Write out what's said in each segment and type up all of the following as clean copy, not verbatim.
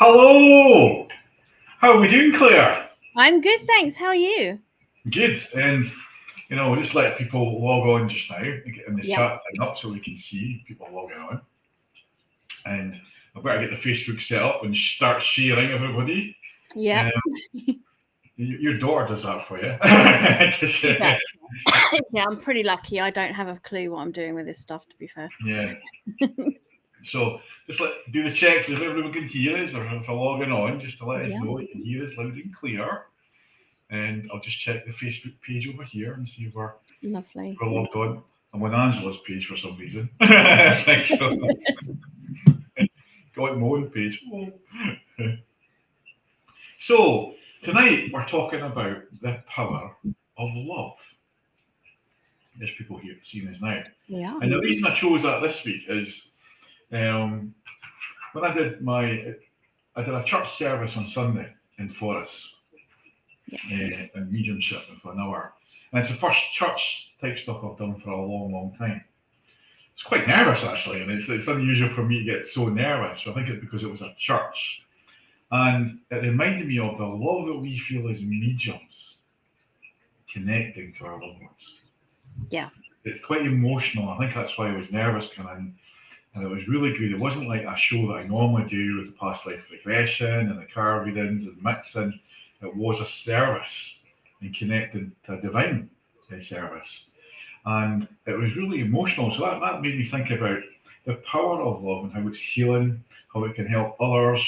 Hello! How are we doing, Claire? I'm good, thanks. How are you? Good. And, we'll just let people log on just now and get in this Yep. chat thing up so we can see people logging on. And I've got to get the Facebook set up and start sharing everybody. Yep. Um, your daughter does that for you. Yeah. Yeah, I'm pretty lucky. I don't have a clue what I'm doing with this stuff, to be fair. Yeah. So just do the checks if everyone can hear us or if we're logging on, just to let us Yeah. know you can hear us loud and clear. And I'll just check the Facebook page over here and see if Lovely. we're logged on. I'm on Angela's page for some reason. Thanks. So, got my own page. So tonight we're talking about the power of love. There's people here seeing us now. Yeah. And the reason I chose that this week is um, when I did a church service on Sunday in Forest in mediumship for an hour. And it's the first church type stuff I've done for a long, long time. It's quite nervous actually, and it's unusual for me to get so nervous. So I think it's because it was a church, and it reminded me of the love that we feel as mediums connecting to our loved ones. Yeah. It's quite emotional. I think that's why I was nervous coming in, and it was really good. It wasn't like a show that I normally do with the past life regression and the card readings and mixing. It was a service and connected to a divine service. And it was really emotional. So that made me think about the power of love and how it's healing, how it can help others,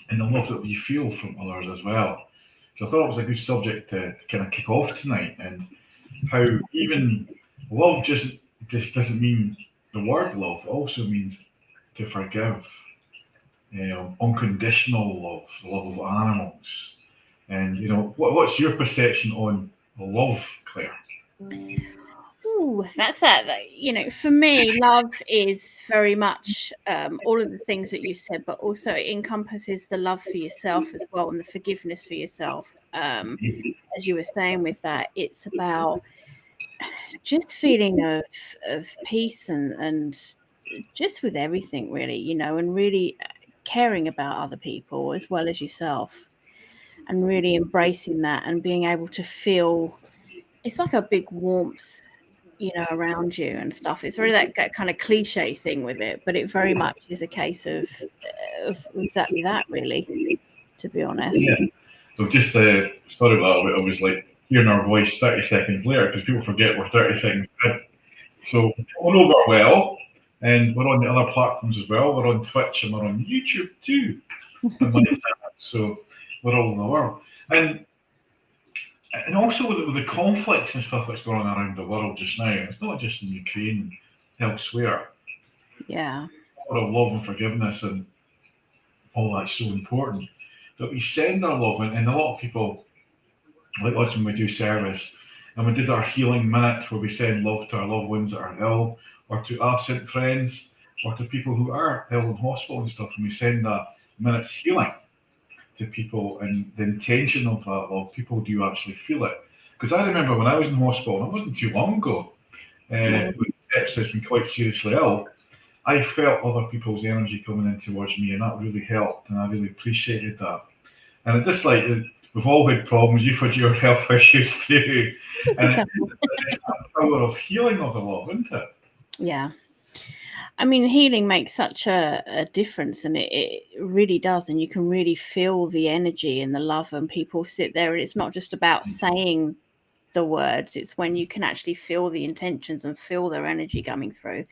and the love that we feel from others as well. So I thought it was a good subject to kind of kick off tonight, and how even love just doesn't mean the word love. It also means to forgive, unconditional love, the love of animals. And what's your perception on love, Claire? Ooh, for me, love is very much all of the things that you said, but also it encompasses the love for yourself as well and the forgiveness for yourself. As you were saying with that, it's about just feeling of peace and just with everything really, and really caring about other people as well as yourself and really embracing that and being able to feel it's like a big warmth, around you and stuff. It's really that kind of cliche thing with it, but it very much is a case of exactly that really, to be honest. Yeah. So just sorry about that. I was like hearing our voice 30 seconds later because people forget we're 30 seconds in. So we're over well, and we're on the other platforms as well. We're on Twitch and we're on YouTube too. So we're all in the world. And also with the conflicts and stuff that's going on around the world just now, it's not just in Ukraine, elsewhere. Yeah. A lot of love and forgiveness and all that's so important. That we send our love, and a lot of people, like us when we do service, and we did our healing minute where we send love to our loved ones that are ill, or to absent friends, or to people who are ill in hospital and stuff, and we send that minute's healing to people, and the intention of that love, people do actually feel it. Because I remember when I was in hospital, and it wasn't too long ago, with sepsis and quite seriously ill, I felt other people's energy coming in towards me, and that really helped, and I really appreciated that. And it just like we've all had problems. You've had your health issues too, and it's that power of healing of the love, isn't it? Yeah. I mean, healing makes such a difference, and it really does. And you can really feel the energy and the love, and people sit there, and it's not just about saying the words, it's when you can actually feel the intentions and feel their energy coming through.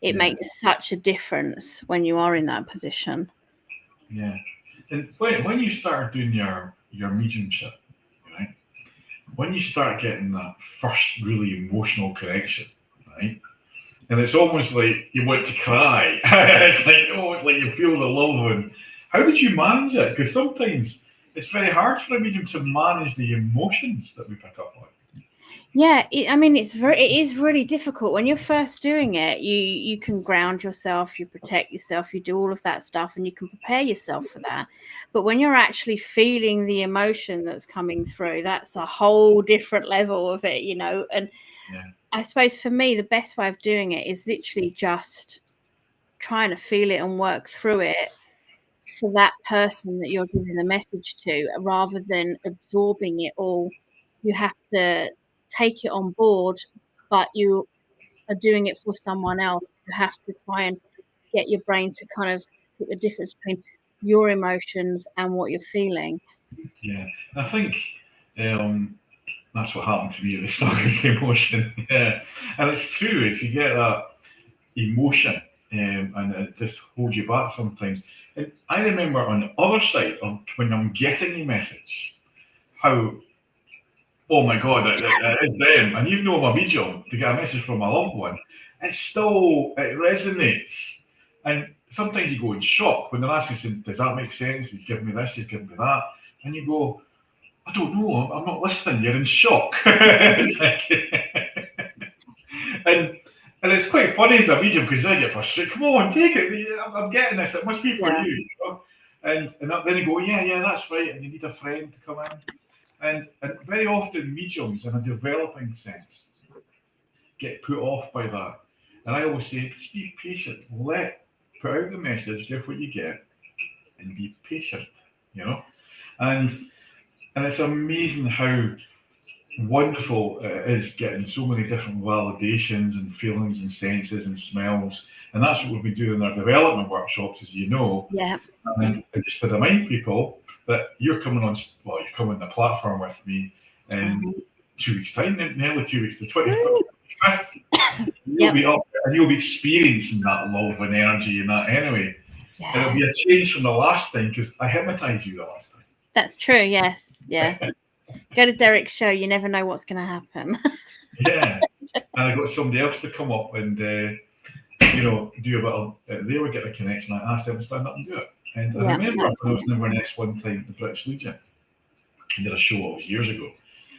It makes such a difference when you are in that position. Yeah. And when you start doing your mediumship, right? When you start getting that first really emotional connection, right? And it's almost like you want to cry. It's like almost like you feel the love. And how did you manage it? Because sometimes it's very hard for a medium to manage the emotions that we pick up on. Yeah, it is really difficult when you're first doing it. You can ground yourself, you protect yourself, you do all of that stuff, and you can prepare yourself for that. But when you're actually feeling the emotion that's coming through, that's a whole different level of it, And Yeah. I suppose for me, the best way of doing it is literally just trying to feel it and work through it for that person that you're giving the message to, rather than absorbing it all. You have to take it on board, but you are doing it for someone else. You have to try and get your brain to kind of put the difference between your emotions and what you're feeling. Yeah, I think that's what happened to me at the start, is the emotion. Yeah, and it's true. Is you get that emotion, and it just holds you back sometimes. And I remember on the other side of when I'm getting a message, how, oh my god, that is them. And even though I'm a medium, to get a message from a loved one, it resonates. And sometimes you go in shock when they're asking, saying, does that make sense? He's giving me this, he's giving me that. And you go, I don't know, I'm not listening, you're in shock. It's like, and and it's quite funny as a medium because I get frustrated. Come on, take it. I'm getting this. It must be for Yeah. you. You know? And then you go, yeah, that's right. And you need a friend to come in. And very often mediums in a developing sense get put off by that. And I always say, just be patient. Put out the message, give what you get, and be patient. You know, and and it's amazing how wonderful it is getting so many different validations and feelings and senses and smells. And that's what we've been doing in our development workshops, as you know. Yeah. And just to remind people that you're coming on, well, you're coming on the platform with me in 2 weeks' time, nearly 2 weeks, the 25th. You'll be up and you'll be experiencing that love and energy and that anyway. Yeah. And it'll be a change from the last time because I hypnotized you the last time. That's true. Yes. Yeah. Go to Derek's show. You never know what's going to happen. Yeah. And I got somebody else to come up and, do a bit of, they were getting a connection. I asked them to stand up and do it. And I remember when I was in Inverness one time at the British Legion, and did a show, it was years ago.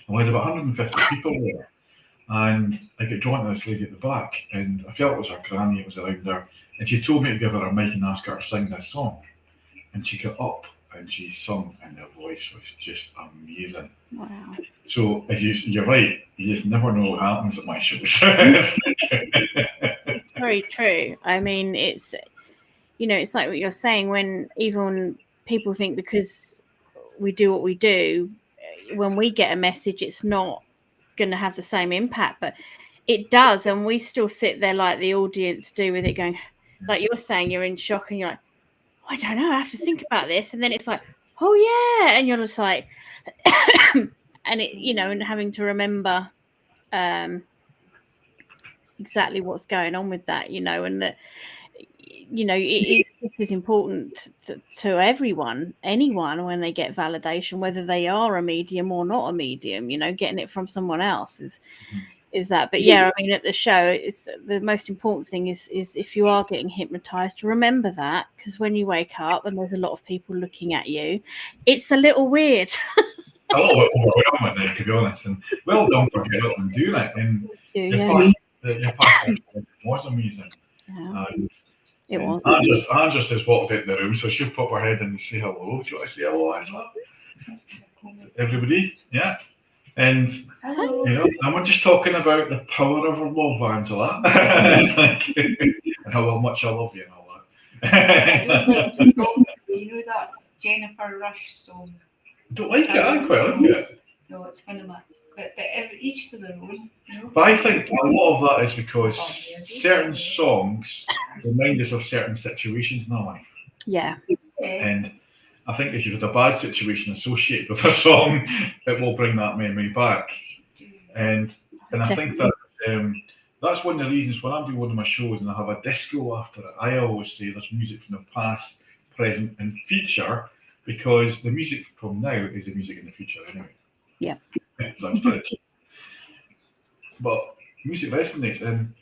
And we had about 150 people there. And I got drawn to this lady at the back, and I felt it was her granny, it was around her. And she told me to give her a mic and ask her to sing this song. And she got up and she sung, and her voice was just amazing. Wow. So you're right, you just never know what happens at my shows. It's very true. I mean, it's like what you're saying, when even people think because we do what we do, when we get a message, it's not going to have the same impact, but it does. And we still sit there like the audience do with it, going, like you're saying, you're in shock and you're like, I don't know, I have to think about this. And then it's like, oh yeah. And you're just like, and it, and having to remember exactly what's going on with that, and that, it is important to anyone when they get validation, whether they are a medium or not a medium, getting it from someone else is that. But yeah, I mean, at the show, it's the most important thing is if you are getting hypnotized, remember that, because when you wake up and there's a lot of people looking at you, it's a little weird. A little bit overwhelming, to be honest. And well done for getting up and doing it. And your past was amazing. Yeah. It and was. Anne just walked out the room, so she'll pop her head in and say hello. Do you want to say hello, Angela? Everybody, yeah. And and we're just talking about the power of our love, Angela. It's like, and how much I love you and all that. That Jennifer Rush song. Don't like it. I quite like it. No, it's one of my. But each to their own. But I think a lot of that is because certain songs remind us of certain situations in our life. Yeah. And I think if you've had a bad situation associated with a song, it will bring that memory back. And I think that that's one of the reasons when I'm doing one of my shows and I have a disco after it, I always say there's music from the past, present, and future, because the music from now is the music in the future anyway. Yeah. But music resonates, and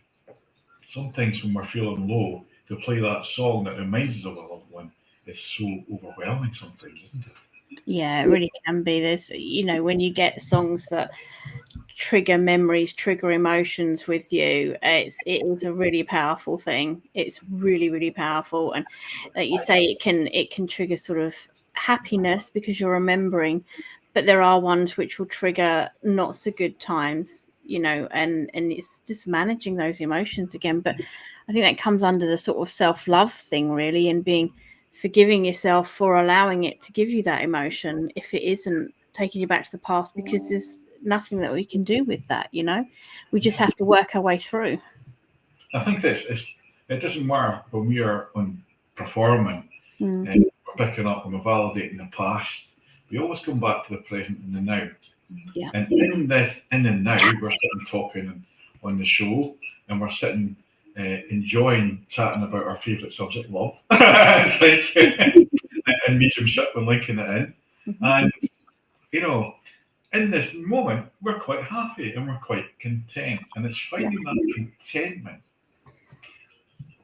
sometimes when we're feeling low, to play that song that reminds us of a loved one is so overwhelming sometimes, isn't it? Yeah, it really can be. There's, when you get songs that trigger memories, trigger emotions with you, it is a really powerful thing. It's really, really powerful. And like you say, it can trigger sort of happiness because you're remembering, but there are ones which will trigger not so good times, and it's just managing those emotions again. But I think that comes under the sort of self-love thing, really, and being forgiving yourself for allowing it to give you that emotion if it isn't taking you back to the past, because there's nothing that we can do with that, you know. We just have to work our way through. I think it doesn't matter when we are on performing and we're picking up and we're validating the past. We always come back to the present and the now. Yeah. And in the now, we're sitting talking on the show, and we're sitting enjoying chatting about our favourite subject, love. It's like and mediumship and linking it in. And you know, in this moment, we're quite happy and we're quite content. And it's finding that contentment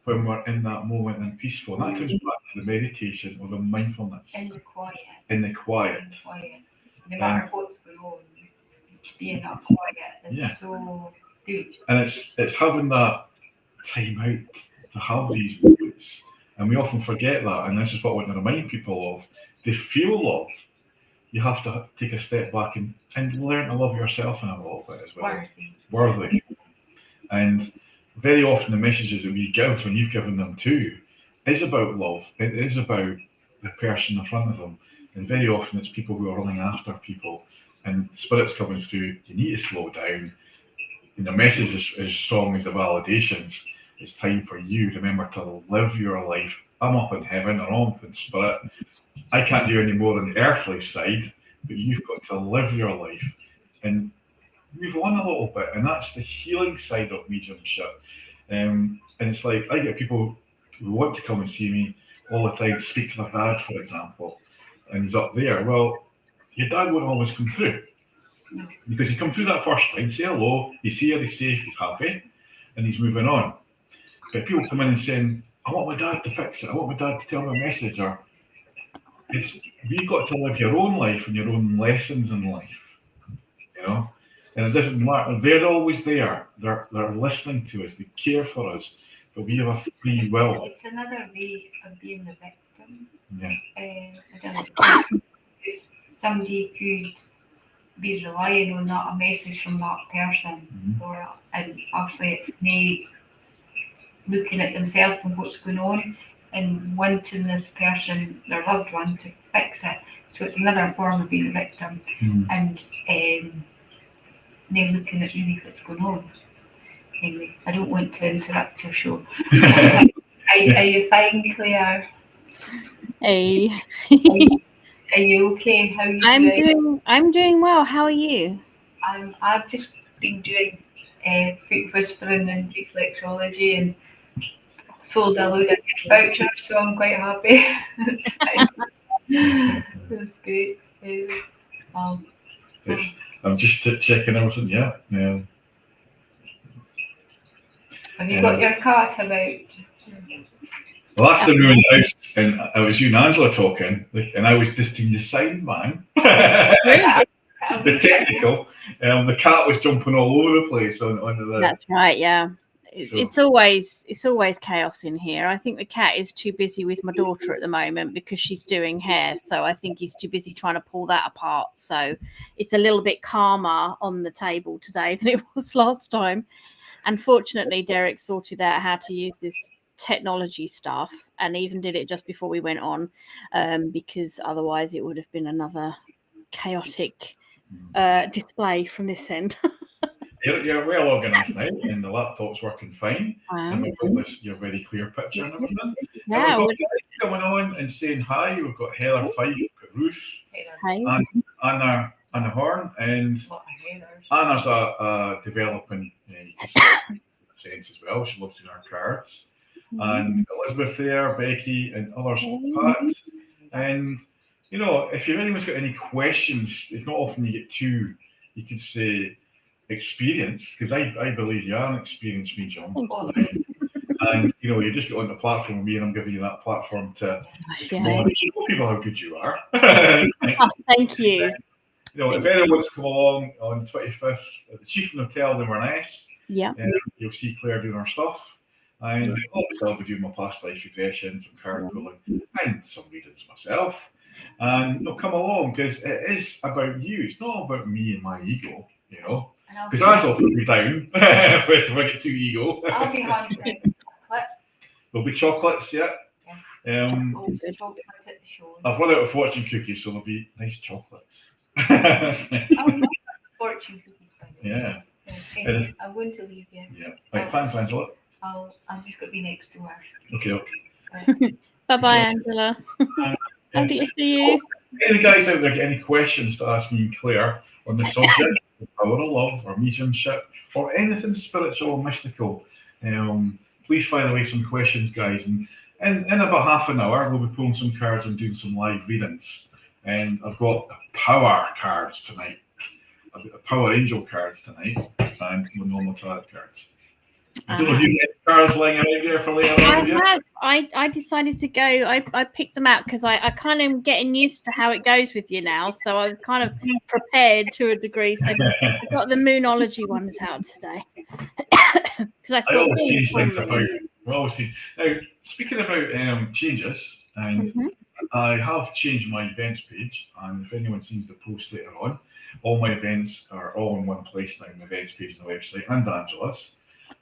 when we're in that moment and peaceful. And that comes back to the meditation or the mindfulness. In the quiet. In the quiet. In the quiet. No matter what's going on, to be in that quiet is so good. And it's having that time out to have these moments. And we often forget that. And this is what I want to remind people of. To feel love, you have to take a step back and learn to love yourself in a little bit as well. Worthy. And very often the messages that we give, when you've given them too, is about love. It is about the person in front of them. And very often it's people who are running after people. And spirit's coming through, you need to slow down. And the message is as strong as the validations. It's time for you, remember, to live your life. I'm up in heaven, or I'm up in spirit. I can't do any more on the earthly side, but you've got to live your life and move on a little bit. And that's the healing side of mediumship. And it's like, I get people who want to come and see me all the time to speak to their dad, for example, and he's up there. Well, your dad won't always come through because he come through that first time, say hello, he's here, he's safe, he's happy, and he's moving on. But people come in and saying, I want my dad to fix it, I want my dad to tell me a message, or you've got to live your own life and your own lessons in life, you know. And it doesn't matter. They're always there. They're listening to us. They care for us. But we have a free will. It's another way of being the victim. Yeah. I don't know. Somebody could be relying on that, a message from that person, and obviously it's me looking at themselves and what's going on, and wanting this person, their loved one, to fix it. So it's another form of being a victim, and then looking at really what's going on. Anyway, I don't want to interrupt your show. Are you fine, Claire? Hey. Are you okay? How are you doing? I'm doing well. How are you? I've just been doing food whispering and reflexology and sold a load of vouchers, so I'm quite happy. It's fine. It's great. I'm just checking everything. Yeah. Have you got your cat about? Well, last time we were in the house, and I was you and Angela talking, and I was just doing the sound man, the technical. The cat was jumping all over the place on the. That's right. Yeah. It's always chaos in here. I think the cat is too busy with my daughter at the moment because she's doing hair. So I think he's too busy trying to pull that apart. So it's a little bit calmer on the table today than it was last time. And fortunately, Derek sorted out how to use this technology stuff and even did it just before we went on, because otherwise it would have been another chaotic display from this end. You're well organised now, and the laptop's working fine. And we've got your very clear picture and everything. Yeah, and we've got coming on and saying hi. We've got Heather Fife, we've got Ruth, and Anna Horn, and Anna's a developing sense as well. She loves doing our cards. And Elizabeth there, Becky, and others, Pat. And you know, if anyone's got any questions, it's not often you get two, you could say, experience, because I believe you are an experienced medium. And you know, you just get on the platform with me and I'm giving you that platform to show people how good you are. Thank you. You know, if anyone wants to come along on 25th at the Chieftain Hotel in Inverness, you'll see Claire doing her stuff. And obviously I'll be doing my past life regressions and card pulling and some readings myself. And come along, because it is about you. It's not about me and my ego, you know. Because I'll put me down if I get too ego. I'll be hungry. There'll be chocolates, Always chocolate at the show. I've run out of fortune cookies, so there'll be nice chocolates. I would love fortune cookies, by the way. Yeah. Okay, I'm going to leave you. Yeah. Right, thanks, Angela. I'm just going to be next door. Okay. Bye, Angela. Happy to see you. Any guys out there got any questions to ask me and Claire on the subject of power of love or mediumship or anything spiritual or mystical? Please fire away some questions, guys. And in about half an hour, we'll be pulling some cards and doing some live readings. And I've got power cards tonight. I've got the power angel cards tonight and the normal tarot cards. I don't know if you get cards lying around there for later on. I have. I decided to go. I picked them out because I kind of am getting used to how it goes with you now. So I was kind of prepared to a degree. So I got the Moonology ones out today. Because I thought. Always change things about. Now, speaking about changes, and I have changed my events page. And if anyone sees the post later on, all my events are all in one place now, the events page on the website and Angela's.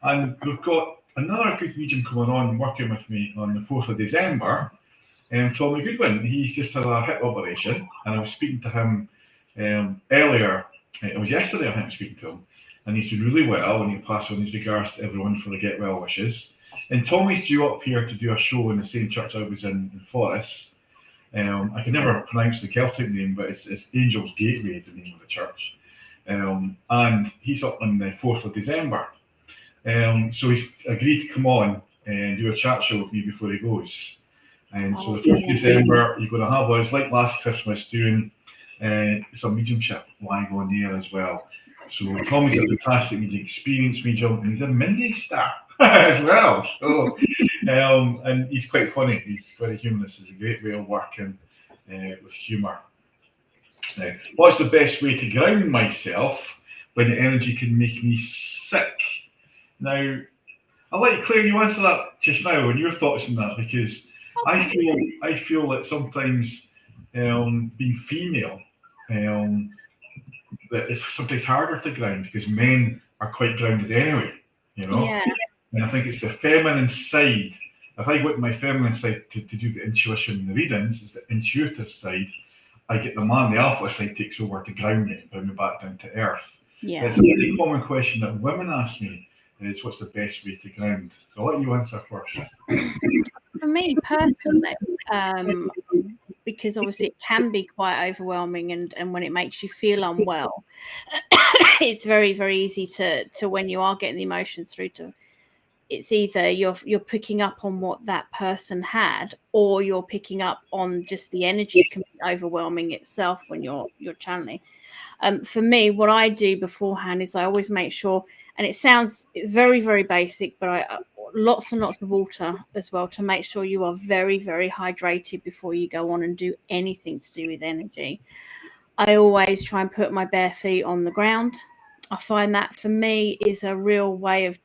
And we've got another good medium coming on working with me on the 4th of December, Tommy Goodwin. He's just had a hip operation, and I was speaking to him earlier. It was yesterday I think I was speaking to him, and he's doing really well, and he passed on his regards to everyone for the get well wishes. And Tommy's due up here to do a show in the same church I was in Forres. I can never pronounce the Celtic name, but it's Angel's Gateway, the name of the church. And he's up on the 4th of December. So he's agreed to come on and do a chat show with me before he goes. And so the 4th of December, you're going to have us, like last Christmas, doing some mediumship live on there as well. So Tommy's a fantastic medium, experienced medium, and he's a Mindy star as well. So, and he's quite funny. He's very humorous. He's a great way of working with humour. What's the best way to ground myself when the energy can make me sick? Now, I'll let Claire, you answer that just now and your thoughts on that, because I feel that sometimes being female, that it's sometimes harder to ground because men are quite grounded anyway, you know. Yeah. And I think it's the feminine side. If I go to my feminine side to do the intuition and the readings, it's the intuitive side. I get the man, the alpha side takes over to ground me and bring me back down to earth. Yeah. It's a really common question that women ask me is what's the best way to ground? So I'll let you answer first. For me personally, because obviously it can be quite overwhelming, and when it makes you feel unwell, it's very, very easy to when you are getting the emotions through to, it's either you're picking up on what that person had, or you're picking up on just the energy can be overwhelming itself when you're channeling. For me, what I do beforehand is I always make sure, and it sounds very, very basic, but I lots and lots of water as well to make sure you are very, very hydrated before you go on and do anything to do with energy. I always try and put my bare feet on the ground. I find that for me is a real way of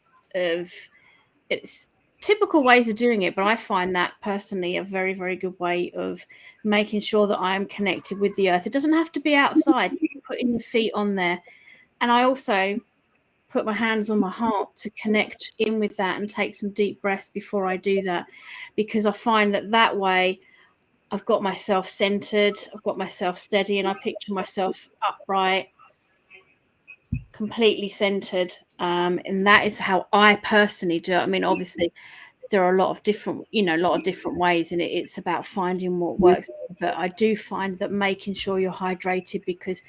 it's typical ways of doing it, but I find that personally a very, very good way of making sure that I am connected with the earth. It doesn't have to be outside, putting your feet on there. And I also put my hands on my heart to connect in with that and take some deep breaths before I do that, because I find that way I've got myself centered, I've got myself steady, and I picture myself upright, completely centered. And that is how I personally do it. I mean, obviously there are a lot of different ways, and it's about finding what works. But I do find that making sure you're hydrated, because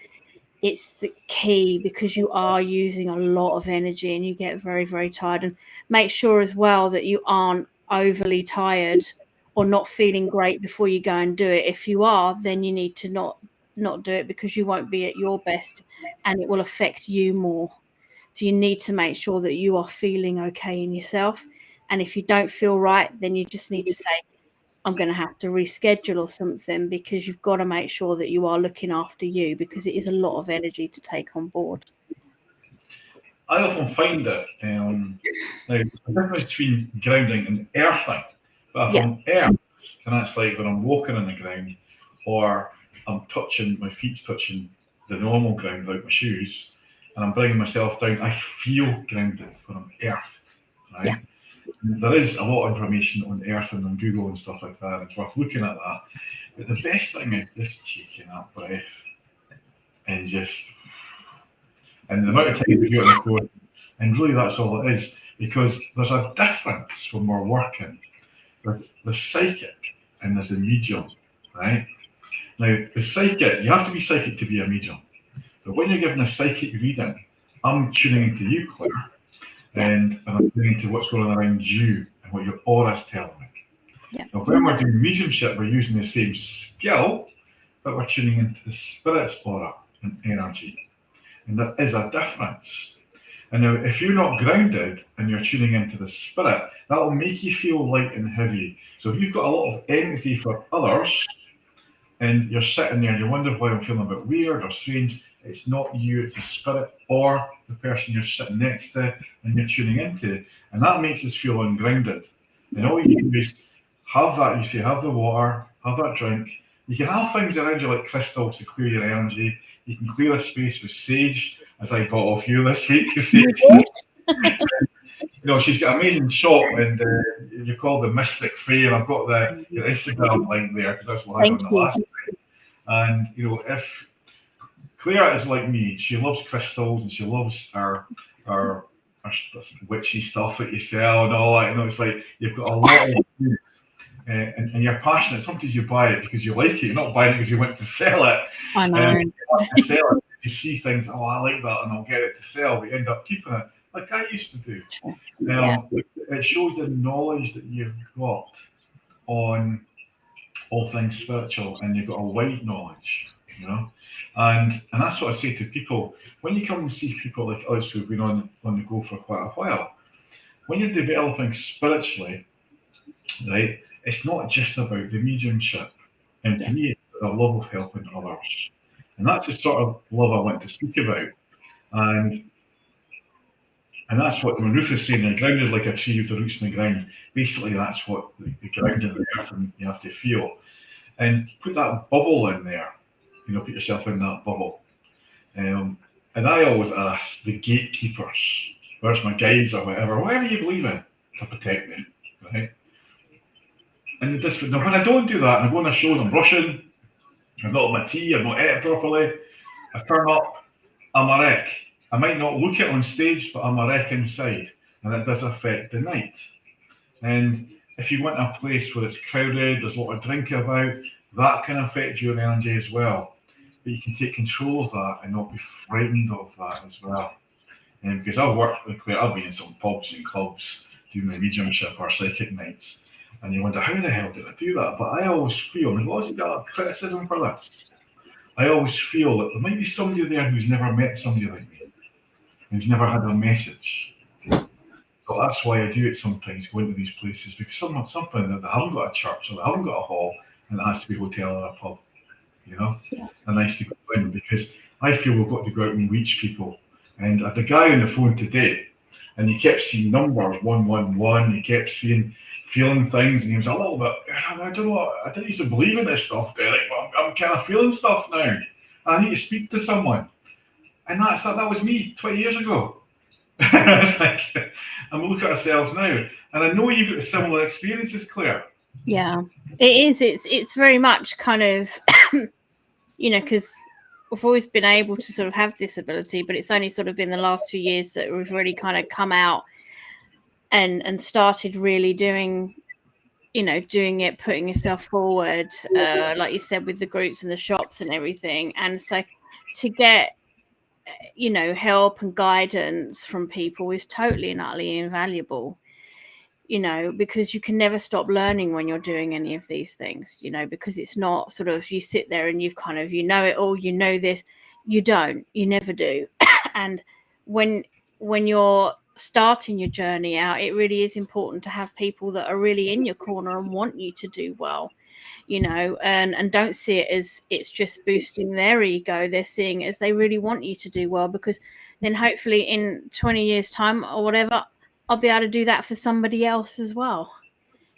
it's the key, because you are using a lot of energy and you get very, very tired. And make sure as well that you aren't overly tired or not feeling great before you go and do it. If you are, then you need to not do it, because you won't be at your best and it will affect you more. So you need to make sure that you are feeling okay in yourself. And if you don't feel right, then you just need to say, I'm going to have to reschedule or something, because you've got to make sure that you are looking after you, because it is a lot of energy to take on board. I often find that now the difference between grounding and earthing, but if I'm earth, and that's like when I'm walking on the ground, or I'm touching, my feet's touching the normal ground without my shoes, and I'm bringing myself down, I feel grounded when I'm earthed, right? there is a lot of information on Earth and on Google and stuff like that. It's worth looking at that. But the best thing is just taking that breath and and the amount of time we do it in the course, and really that's all it is, because there's a difference when we're working with the psychic and there's the medium, right? Now, the psychic, you have to be psychic to be a medium. But when you're given a psychic reading, I'm tuning into you, Claire, and I'm tuning into what's going on around you and what your aura's telling me. Yeah. Now, when we're doing mediumship, we're using the same skill, but we're tuning into the spirit's aura and energy. And there is a difference. And now, if you're not grounded and you're tuning into the spirit, that will make you feel light and heavy. So if you've got a lot of empathy for others, and you're sitting there and you wonder why I'm feeling a bit weird or strange, it's not you, it's the spirit or the person you're sitting next to and you're tuning into. And that makes us feel ungrounded. And all you do is have that, you say, have the water, have that drink. You can have things around you like crystals to clear your energy. You can clear a space with sage, as I bought off you this week. She's got an amazing shop, and you call the Mystic Fair. And I've got your Instagram link there because that's what I done the last time. And if Claire is like me, she loves crystals and she loves our witchy stuff that you sell and all that. It's like you've got a lot of and you're passionate. Sometimes you buy it because you like it. You're not buying it because you want to sell it. I know. You want to sell it. You see things, oh, I like that, and I'll get it to sell. But you end up keeping it, like I used to do. It shows the knowledge that you've got on all things spiritual, and you've got a wide knowledge, And that's what I say to people when you come and see people like us who've been on the go for quite a while. When you're developing spiritually, right? It's not just about the mediumship, and to me, it's the love of helping others, and that's the sort of love I want to speak about. And that's what when Ruth is saying, the ground is like a tree with the roots in the ground. Basically, that's what the ground in the earth, and you have to feel. And put that bubble in there, put yourself in that bubble. And I always ask the gatekeepers, where's my guides or whatever you believe in, to protect me, right? And now when I don't do that, and I go on a show, I'm rushing, I've not had my tea, I've not ate it properly, I turn up, I'm a wreck. I might not look it on stage, but I'm a wreck inside, and it does affect the night. And if you went to a place where it's crowded, there's a lot of drinking about, that can affect your energy as well. But you can take control of that and not be frightened of that as well. And because I've worked with Claire, I've been in some pubs and clubs doing my mediumship or psychic nights, and you wonder, how the hell did I do that? But I always feel, and I've always got criticism for this, I always feel that there might be somebody there who's never met somebody like me, who's never had a message. So that's why I do it sometimes, go into these places, because something that they haven't got a church, or they haven't got a hall, and it has to be a hotel or a pub, and nice to go in, because I feel we've got to go out and reach people. And I had a guy on the phone today, and he kept seeing numbers, 111, he kept feeling things, and he was a little bit, I don't know, I didn't used to believe in this stuff, Derek, but I'm kind of feeling stuff now. I need to speak to someone. And that was me 20 years ago. It's like, and we look at ourselves now, and I know you've got similar experiences, Claire. Yeah, it is. It's very much kind of, because we've always been able to sort of have this ability, but it's only sort of been the last few years that we've really kind of come out and started really doing it, putting yourself forward, like you said, with the groups and the shops and everything. And so to get, help and guidance from people is totally and utterly invaluable, because you can never stop learning when you're doing any of these things, because it's not sort of you sit there and you've kind of, it all, this, you never do. And when you're starting your journey out, it really is important to have people that are really in your corner and want you to do well, and don't see it as it's just boosting their ego. They're seeing it as they really want you to do well, because then hopefully in 20 years time or whatever, I'll be able to do that for somebody else as well,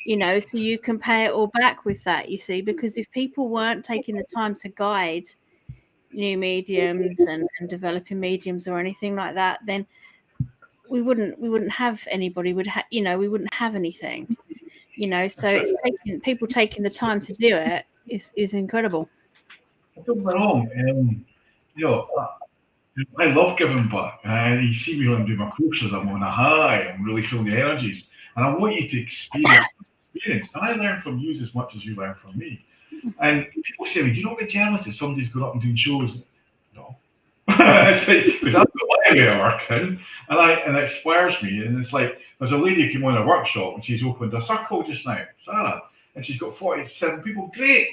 so you can pay it all back with that, you see, because if people weren't taking the time to guide new mediums and developing mediums or anything like that, then we wouldn't have anybody. We wouldn't have anything. So it's people taking the time to do it is incredible. Don't get me wrong. You know, I love giving back. And you see me when I do my courses, I'm on a high. I'm really feeling the energies, and I want you to experience. And I learn from you as much as you learn from me. And people say, "Do you not get jealous if somebody's going up and doing shows?" No. It's like, because I've got my way of working, and it inspires me. And it's like there's a lady who came on a workshop and she's opened a circle just now, Sarah, and she's got 47 people. Great,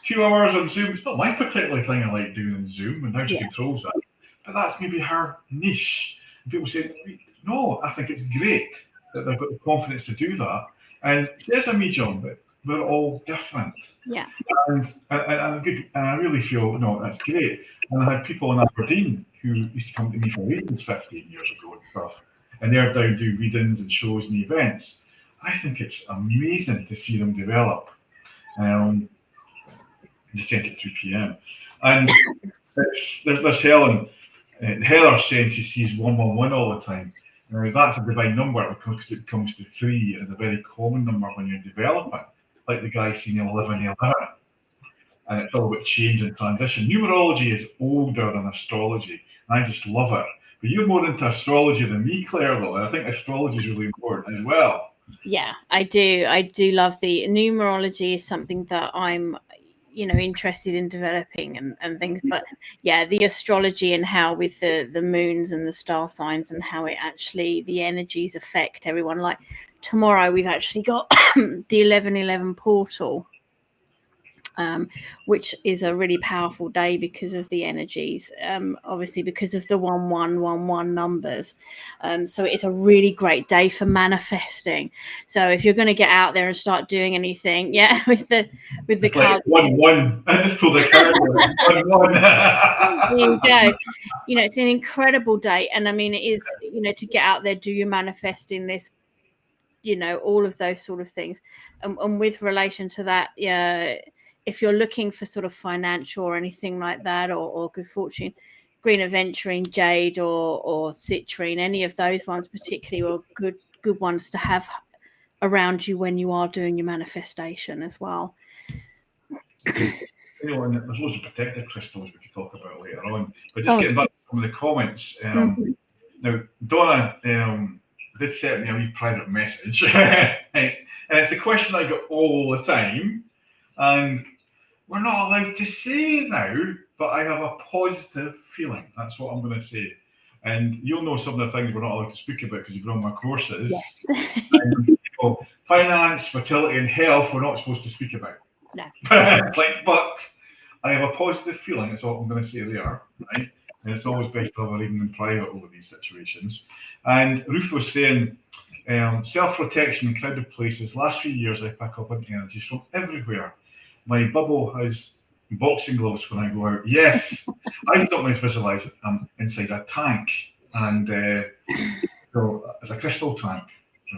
2 hours on Zoom. It's not my particular thing I like doing on Zoom, and how she controls that. But that's maybe her niche. And people say, no, I think it's great that they've got the confidence to do that. And there's a medium, but we're all different. Yeah. And I really feel, no, that's great. And I had people in Aberdeen who used to come to me for readings 15 years ago and stuff. And they're down doing readings and shows and events. I think it's amazing to see them develop. They sent at 3 p.m. And there's Helen. Heather's saying she sees 111 all the time. Now, that's a divine number because it comes to 3 and a very common number when you're developing, like the guy seeing 11. And it's all about change and transition. Numerology is older than astrology, and I just love it. But you're more into astrology than me, Claire, though, and I think astrology is really important as well. Yeah, I do. I do love the numerology is something that I'm interested in developing and things, but yeah, the astrology and how with the moons and the star signs and how it actually the energies affect everyone. Like tomorrow we've actually got the 1111 portal, which is a really powerful day because of the energies, obviously because of the 1111 numbers. So it's a really great day for manifesting. So if you're going to get out there and start doing anything, with the it's cards, like 1-1. I just pulled the card. 1-1. There you go. It's an incredible day, and I mean, it is. To get out there, do your manifesting this. All of those sort of things, and with relation to that, if you're looking for sort of financial or anything like that, or good fortune, green aventurine, jade, or citrine, any of those ones particularly are good ones to have around you when you are doing your manifestation as well. And there's loads of protective crystals we could talk about later on. But just getting back to some of the comments. Now, Donna did send me a wee private message. And it's a question I get all the time. And we're not allowed to say now, but I have a positive feeling. That's what I'm going to say. And you'll know some of the things we're not allowed to speak about because you've been on my courses. Yes. And, finance, fertility, and health we're not supposed to speak about. No. It's like, but I have a positive feeling. That's all I'm going to say there, right? And it's always best to have a reading in private over these situations. And Ruth was saying, self-protection in crowded places. Last few years, I pick up on energies from everywhere. My bubble has boxing gloves when I go out. Yes, I sometimes visualize I'm inside a tank, and so it's a crystal tank,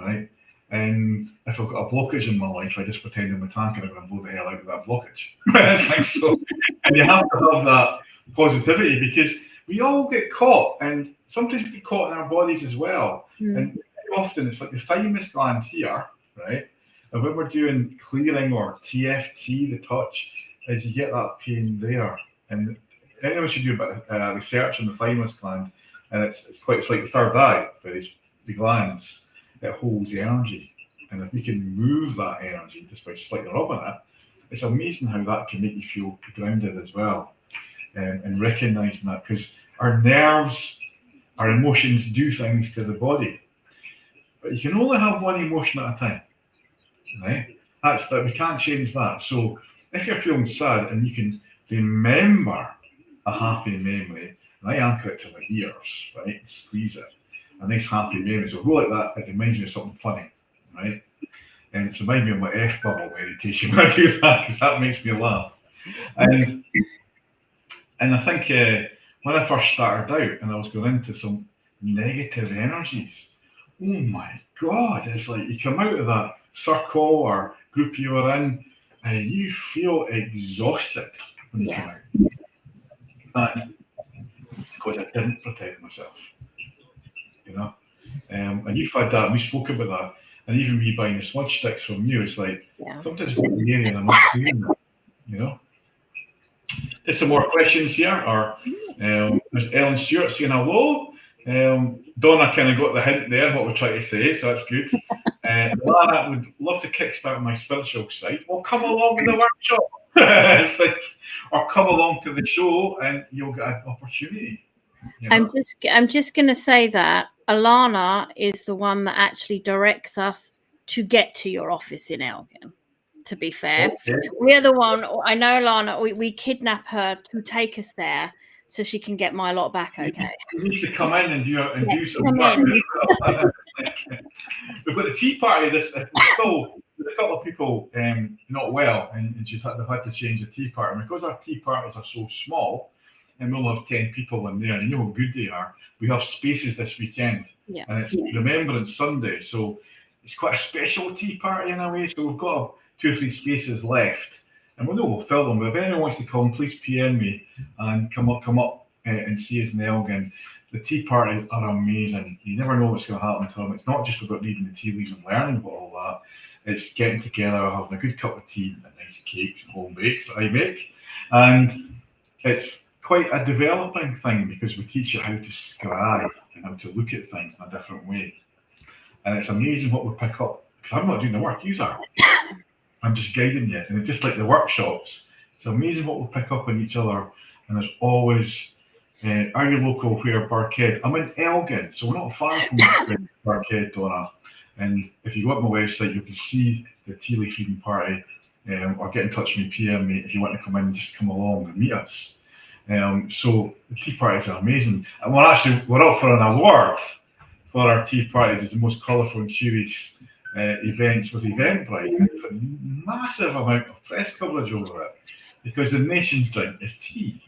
right? And if I've got a blockage in my life, I just pretend I'm a tank and I'm going to blow the hell out of that blockage. It's like so, and you have to have that positivity because we all get caught, and sometimes we get caught in our bodies as well. And often it's like the thymus gland here, right? And when we're doing clearing or TFT, the touch, is you get that pain there. And anyone should do a bit of research on the thymus gland, and it's like the third eye, but it's the glands that holds the energy. And if we can move that energy just by slightly rubbing it, it's amazing how that can make you feel grounded as well. And recognizing that, because our nerves, our emotions do things to the body. But you can only have one emotion at a time, right? That's that we can't change that. So if you're feeling sad and you can remember a happy memory, and I anchor it to my ears, right? Squeeze it. A nice happy memory. So go like that, it reminds me of something funny, right? And it's reminding me of my F-bubble meditation when I do that, because that makes me laugh. And I think when I first started out and I was going into some negative energies, oh my God, it's like you come out of that circle or group you were in and you feel exhausted when you come out. That's because I didn't protect myself. And you've had that, we spoke about that, and even me buying the smudge sticks from you, it's like, Yeah. sometimes it's in the area and I'm not clearing it, you know? There's some more questions here. There's Ellen Stewart saying hello. Donna kind of got the hint there, what we're trying to say, so that's good. Lana would love to kickstart my spiritual side. Well, come along to the workshop. It's like, or come along to the show and you'll get an opportunity. You know? I'm just going to say that Alana is the one that actually directs us to get to your office in Elgin. To be fair, we're the one. I know Alana. We kidnap her to take us there so she can get my lot back. Okay. She needs to come in and do some work. We've got the tea party. There's a couple of people not well, and they've had to change the tea party. And because our tea parties are so small, and we only have 10 people in there, and you know how good they are. We have spaces this weekend, and it's Remembrance Sunday, so it's quite a special tea party in a way. So we've got 2 or 3 spaces left, and we'll fill them. But if anyone wants to come, please PM me and come up and see us in Elgin. The tea parties are amazing. You never know what's going to happen to them. It's not just about reading the tea leaves and learning about all that. It's getting together, having a good cup of tea and nice cakes and home bakes that I make, and it's quite a developing thing because we teach you how to scribe and how to look at things in a different way. And it's amazing what we pick up. Because I'm not doing the work, you are. I'm just guiding you. And it's just like the workshops. It's amazing what we pick up on each other. And there's always, are you local where Barkhead? I'm in Elgin, so we're not far from Barkhead, Donna. And if you go up my website, you can see the tea leaf reading party, or get in touch with me, PM me if you want to come in, just come along and meet us. So the tea parties are amazing, and we're up for an award for our tea parties. It's the most colourful and curious events with Eventbrite. We've got a massive amount of press coverage over it because the nation's drink is tea.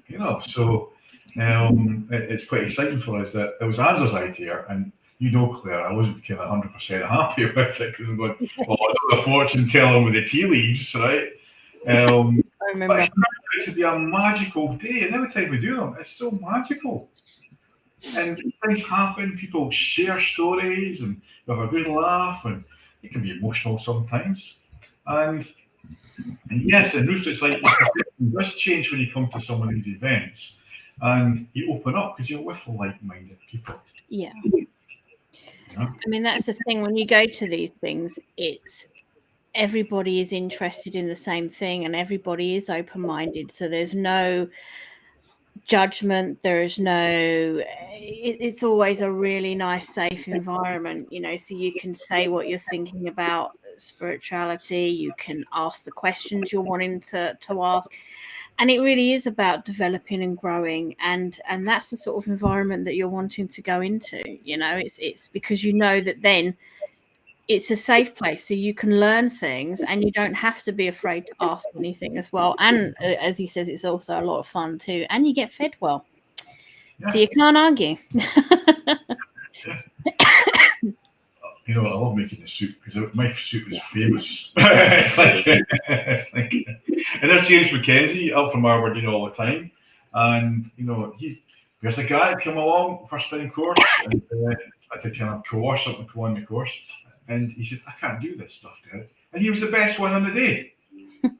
You know, so it's quite exciting for us that it was Angela's idea, and you know, Claire, I wasn't kind of 100% happy with it because I'm going, well, I don't have a fortune telling with the tea leaves, right? I remember. But it's going to be a magical day, and every time we do them, it's so magical. And things happen, people share stories, and we have a good laugh, and it can be emotional sometimes. And yes, and Ruth, it's like it does change when you come to some of these events, and you open up because you're with like-minded people. Yeah. I mean, that's the thing. When you go to these things, it's everybody is interested in the same thing and everybody is open-minded. So there's no judgment. There's no, it's always a really nice, safe environment, you know, so you can say what you're thinking about spirituality. You can ask the questions you're wanting to ask. And it really is about developing and growing, and that's the sort of environment that you're wanting to go into. You know, it's because you know that then it's a safe place, so you can learn things, and you don't have to be afraid to ask anything as well. And as he says, it's also a lot of fun too, and you get fed well, so you can't argue. You know, I love making the soup because my soup is famous. it's like, and there's James McKenzie up from Aberdeen all the time, and you know there's a guy come along first time course, and I did kind of course something to on the course, and he said I can't do this stuff, Dad, and he was the best one on the day. You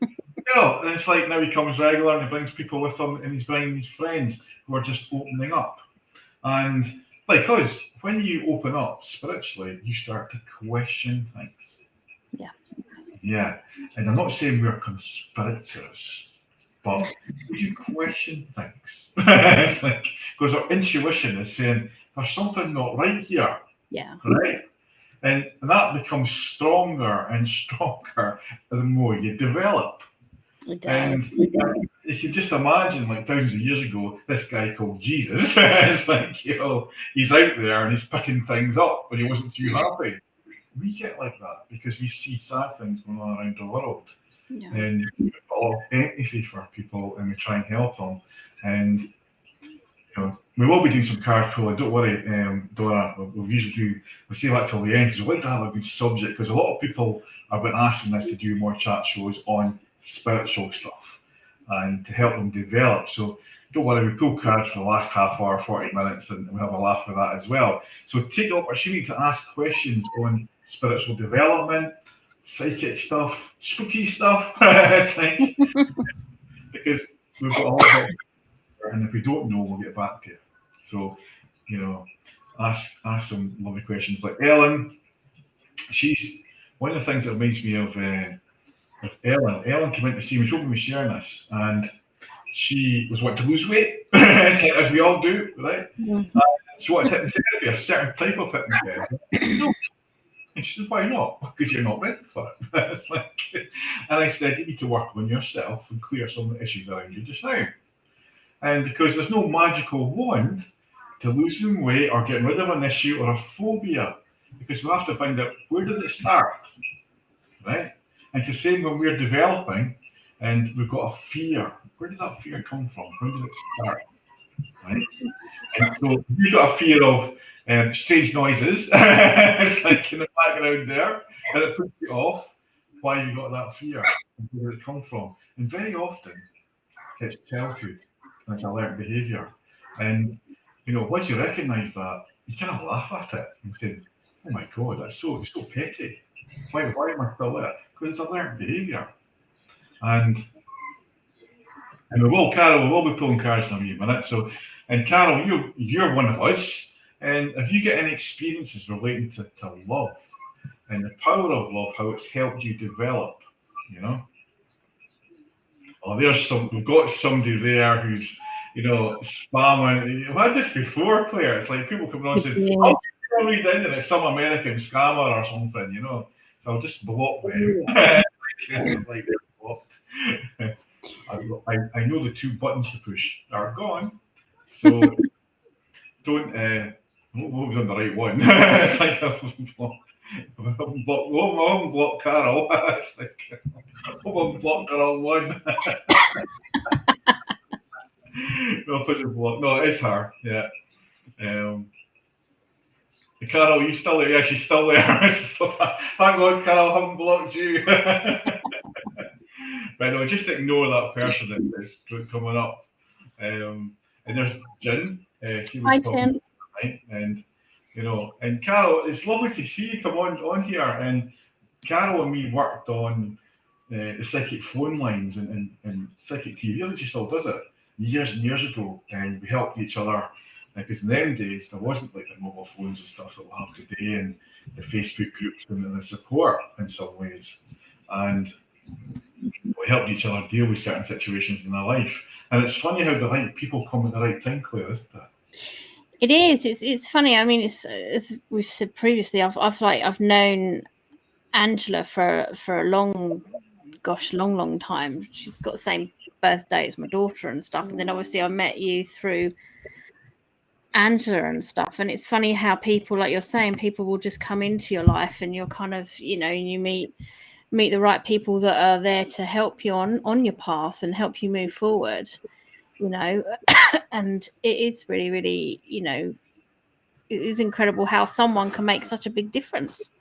know, and it's like now he comes regular and he brings people with him, and he's bringing his friends who are just opening up, and. Because when you open up spiritually, you start to question things. Yeah. Yeah. And I'm not saying we're conspirators, but you question things. It's like, because our intuition is saying, there's something not right here. Yeah. Right? And that becomes stronger and stronger the more you develop. And you can just imagine, like thousands of years ago, this guy called Jesus. It's like, you know, he's out there and he's picking things up, but he wasn't too happy. We get like that because we see sad things going on around the world. Yeah. And we've got a lot of empathy for people and we try and help them. And, you know, we will be doing some card pulling. Don't worry, Dora. We say that till the end because we like to have a good subject because a lot of people have been asking us to do more chat shows on spiritual stuff and to help them develop. So don't worry, we pull cards for the last half hour, 40 minutes, and we have a laugh with that as well. So take the opportunity to ask questions on spiritual development, psychic stuff, spooky stuff. It's like, because we've got a lot of it, and if we don't know, we'll get back to you. So, ask some lovely questions. Like Ellen, she's one of the things that reminds me of Ellen. Ellen came in to see me, she opened me sharing this, and she was wanting to lose weight, it's like, as we all do, right? She wanted hypnotherapy, a certain type of hypnotherapy. No. And she said, why not? Because you're not ready for it. It's like, and I said, you need to work on yourself and clear some of the issues around you just now. And because there's no magical wand to losing weight or getting rid of an issue or a phobia, because we have to find out, where did it start, right? And it's the same when we're developing and we've got a fear. Where did that fear come from? When did it start? Right? And so you've got a fear of strange noises, it's like in the background there, and it puts you off why you got that fear and where did it come from. And very often it's childhood and it's a learned behaviour. And once you recognise that, you kind of laugh at it and say, oh my God, it's so petty. Why am I still there? Because it's a learned behaviour. And Carol, we will be pulling cards in a wee minute. So, and Carol, you're one of us. And if you get any experiences relating to love and the power of love, how it's helped you develop, Oh, we've got somebody there who's, spamming. I've had this before, Claire. It's like people come on and say, oh, I'll read into it, some American scammer or something, So I'll just block them. It's like they're blocked. I know the 2 buttons to push are gone, so don't move on the right one. It's like I haven't blocked Carol. It's like I've blocked her on one. No, push and block. No, it's her. Yeah. Carol, are you still there? Yeah, she's still there. Thank God, Carol, I haven't blocked you. But no, just ignore that person that's coming up. And there's Jen. She was talking, right? And and Carol, it's lovely to see you come on here. And Carol and me worked on the psychic phone lines and psychic TV. I think she still does it years and years ago, and we helped each other. Because in them days there wasn't like the mobile phones and stuff that we have today, and the Facebook groups and the support in some ways. And we helped each other deal with certain situations in our life. And it's funny how the right people come at the right time, Claire, isn't it? It is. It's funny. I mean, it's as we've said previously. I've known Angela for a long time. She's got the same birthday as my daughter and stuff. And then obviously I met you through Angela and stuff. And it's funny how people, like you're saying, people will just come into your life, and you're kind of, you meet the right people that are there to help you on your path and help you move forward. And it is really, really, it is incredible how someone can make such a big difference,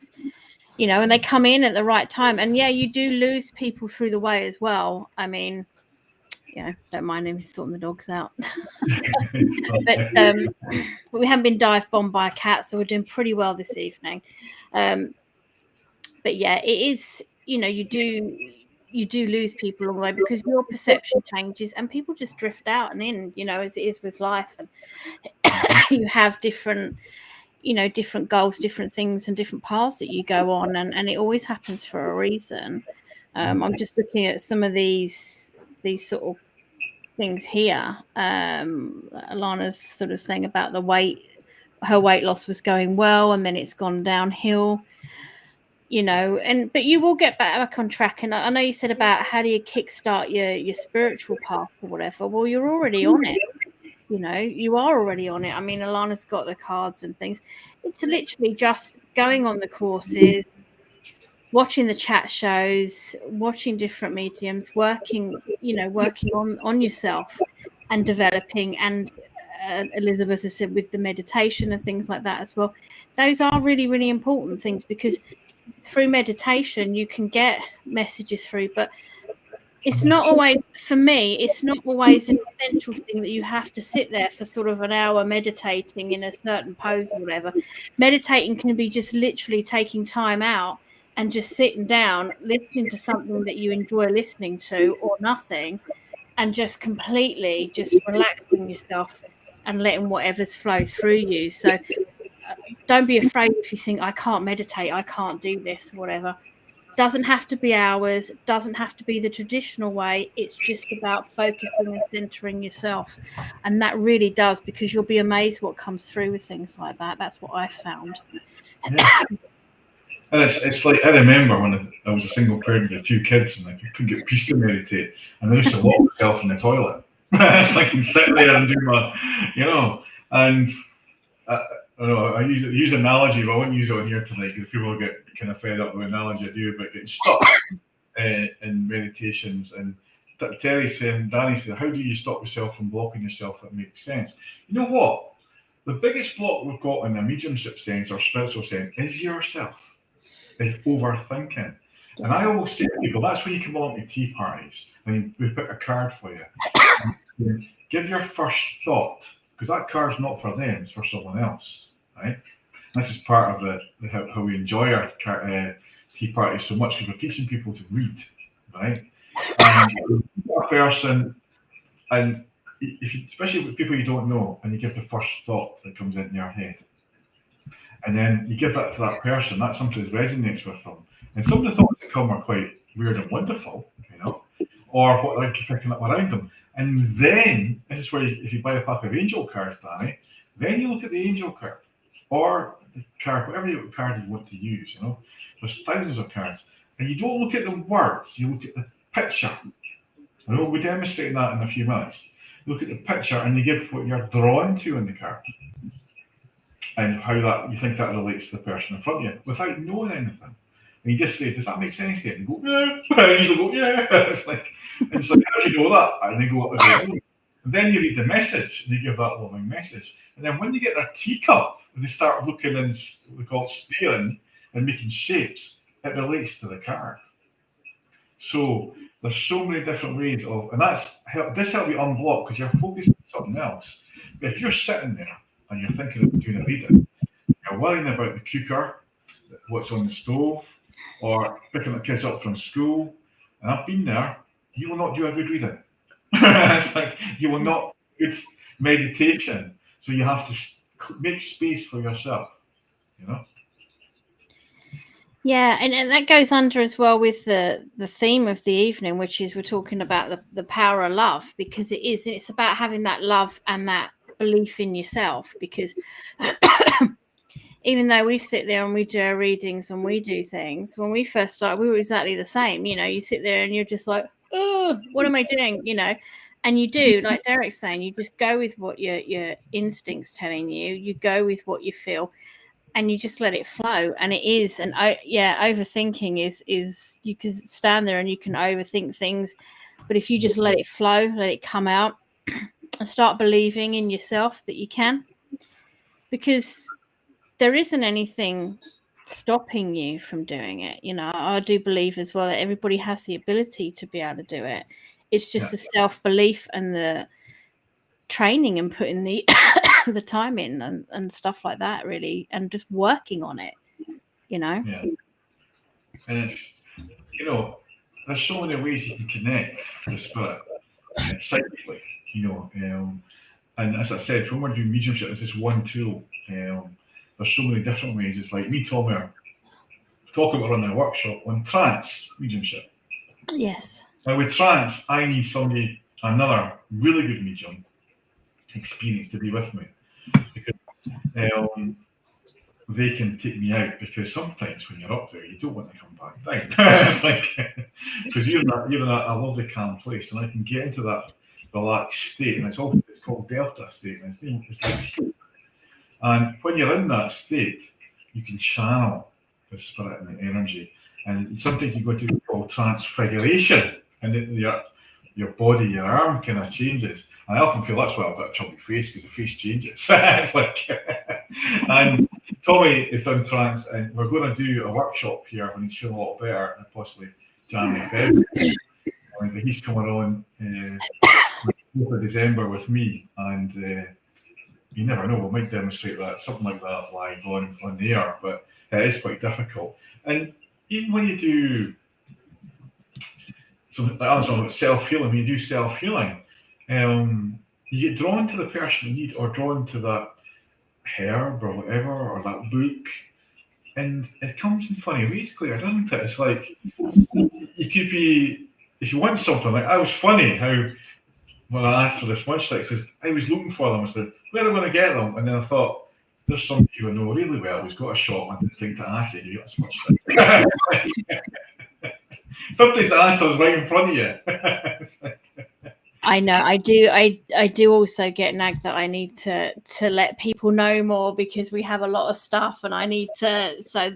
and they come in at the right time. And yeah, you do lose people through the way as well. I mean, don't mind him sorting the dogs out. but we haven't been dive bombed by a cat, so we're doing pretty well this evening. But yeah, it is, you do lose people along the way because your perception changes and people just drift out and in, as it is with life. And you have different goals, different things and different paths that you go on, and it always happens for a reason. I'm just looking at some of these sort of things here. Alana's sort of saying about her weight loss was going well, and then it's gone downhill. But you will get back on track. And I know you said about how do you kickstart your spiritual path or whatever. Well, you're already on it. You are already on it. I mean, Alana's got the cards and things. It's literally just going on the courses, watching the chat shows, watching different mediums, working on yourself and developing. And Elizabeth has said with the meditation and things like that as well. Those are really, really important things, because through meditation you can get messages through, but it's not always, for me, it's not always an essential thing that you have to sit there for sort of an hour meditating in a certain pose or whatever. Meditating can be just literally taking time out and just sitting down, listening to something that you enjoy listening to or nothing, and just completely just relaxing yourself and letting whatever's flow through you. So don't be afraid if you think, I can't meditate, I can't do this, whatever. Doesn't have to be hours, doesn't have to be the traditional way. It's just about focusing and centering yourself. And that really does, because you'll be amazed what comes through with things like that. That's what I found. Yeah. And it's like, I remember when I was a single parent with 2 kids and I couldn't get peace to meditate, and I used to lock myself in the toilet. It's like I can sit there and do my, and I don't know, I use analogy, but I won't use it on here tonight because people will get kind of fed up with the analogy I do about getting stuck in meditations. And Danny said, how do you stop yourself from blocking yourself? That makes sense. You know what? The biggest block we've got in a mediumship sense or spiritual sense is yourself. It's overthinking. And I always say to people, that's when you come along to tea parties and we pick a card for you. Give your first thought, because that card's not for them, it's for someone else, right? This is part of how we enjoy our tea parties so much, because we're teaching people to read, right? And a person, and especially with people you don't know, and you give the first thought that comes in your head, and then you give that to that person, that sometimes resonates with them. And some of the thoughts that come are quite weird and wonderful, or what they're picking up around them. And then, this is where if you buy a pack of angel cards, Danny, then you look at the angel card, or the card, whatever card you want to use, There's thousands of cards. And you don't look at the words, you look at the picture. I know we'll be demonstrating that in a few minutes. You look at the picture and you give what you're drawn to in the card, and how that you think that relates to the person in front of you without knowing anything. And you just say, does that make sense to you? And you go, yeah. And you usually go, yeah. It's like, how do you know that? And they go, and then you read the message and you give that loving message. And then when you get their teacup, when they start looking and we call it staring and making shapes, it relates to the card. So there's so many different ways of, and this helps you unblock because you're focused on something else. But if you're sitting there and you're thinking of doing a reading, you're worrying about the cooker, what's on the stove, or picking the kids up from school, and I've been there, you will not do a good reading. It's like you will not do good meditation. So you have to make space for yourself, Yeah, and that goes under as well with the theme of the evening, which is we're talking about the power of love, because it's about having that love and that belief in yourself. Because even though we sit there and we do our readings and we do things, when we first started, we were exactly the same. You sit there and you're just like, oh, what am I doing? And you do, like Derek's saying, you just go with what your instincts telling you. You go with what you feel, and you just let it flow. And it is, and overthinking is you can stand there and you can overthink things, but if you just let it flow, let it come out, and start believing in yourself that you can, because there isn't anything stopping you from doing it. I do believe as well that everybody has the ability to be able to do it. It's just the self-belief and the training and putting the the time in and stuff like that, really, and just working on it. Yeah. And it's there's so many ways you can connect to spirit psychically, and as I said, when we're doing mediumship, it's just one tool. There's so many different ways. It's like me, Tommy, are talking about running a workshop on trance mediumship. Yes. Now with trance, I need another really good medium experience to be with me, because they can take me out, because sometimes when you're up there, you don't want to come back down. It's like, because you're in a lovely calm place, and I can get into that relaxed state, and it's called delta state, and it's like sleep. And when you're in that state, you can channel the spirit and the energy, and sometimes you go to what's called transfiguration, and your body, your arm kind of changes. And I often feel that's why I've got a chubby face, because the face changes. It's like, and Tommy is done trance, and we're going to do a workshop here when he's feeling a lot better, and possibly January, February. point, but he's coming on for December with me, and you never know, we might demonstrate that, something like that live on the air, but it is quite difficult. And even when you do something like I was talking about self-healing, when you do self-healing, you get drawn to the person you need, or drawn to that herb or whatever, or that book, and it comes in funny ways, Claire, doesn't it? It's like you could be, if you want something, like I was funny how when I asked for this munch sticks, I was looking for them. I said, where am I going to get them? And then I thought, there's somebody who I know really well who's got a shop and didn't think to ask you got a munch stick. Somebody's answer is right in front of you. I know. I do also get nagged that I need to let people know more, because we have a lot of stuff, and I need to. So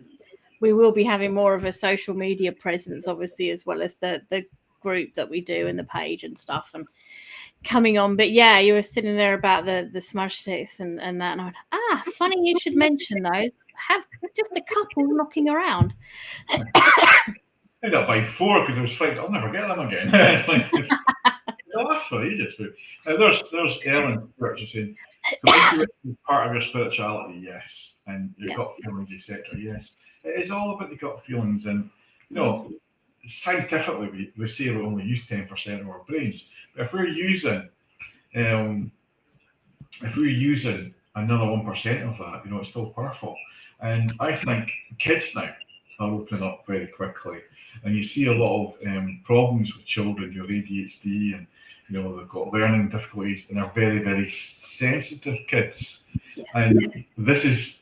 we will be having more of a social media presence, obviously, as well as the group that we do and the page and stuff, and coming on. But yeah, you were sitting there about the smudge sticks and that, and I went, funny you should mention those. Have just a couple knocking around. I ended up buying 4 because I was frightened I'll never get them again. It's like it's last for ages. But there's Ellen Church saying, part of your spirituality, yes, and your gut feelings, etc. Yes, it is all about the gut feelings, and scientifically we say we only use 10% of our brains, but if we're using another 1% of that, it's still powerful. And I think kids now are opening up very quickly, and you see a lot of problems with children, your ADHD, and they've got learning difficulties, and they're very, very sensitive kids. Yes. And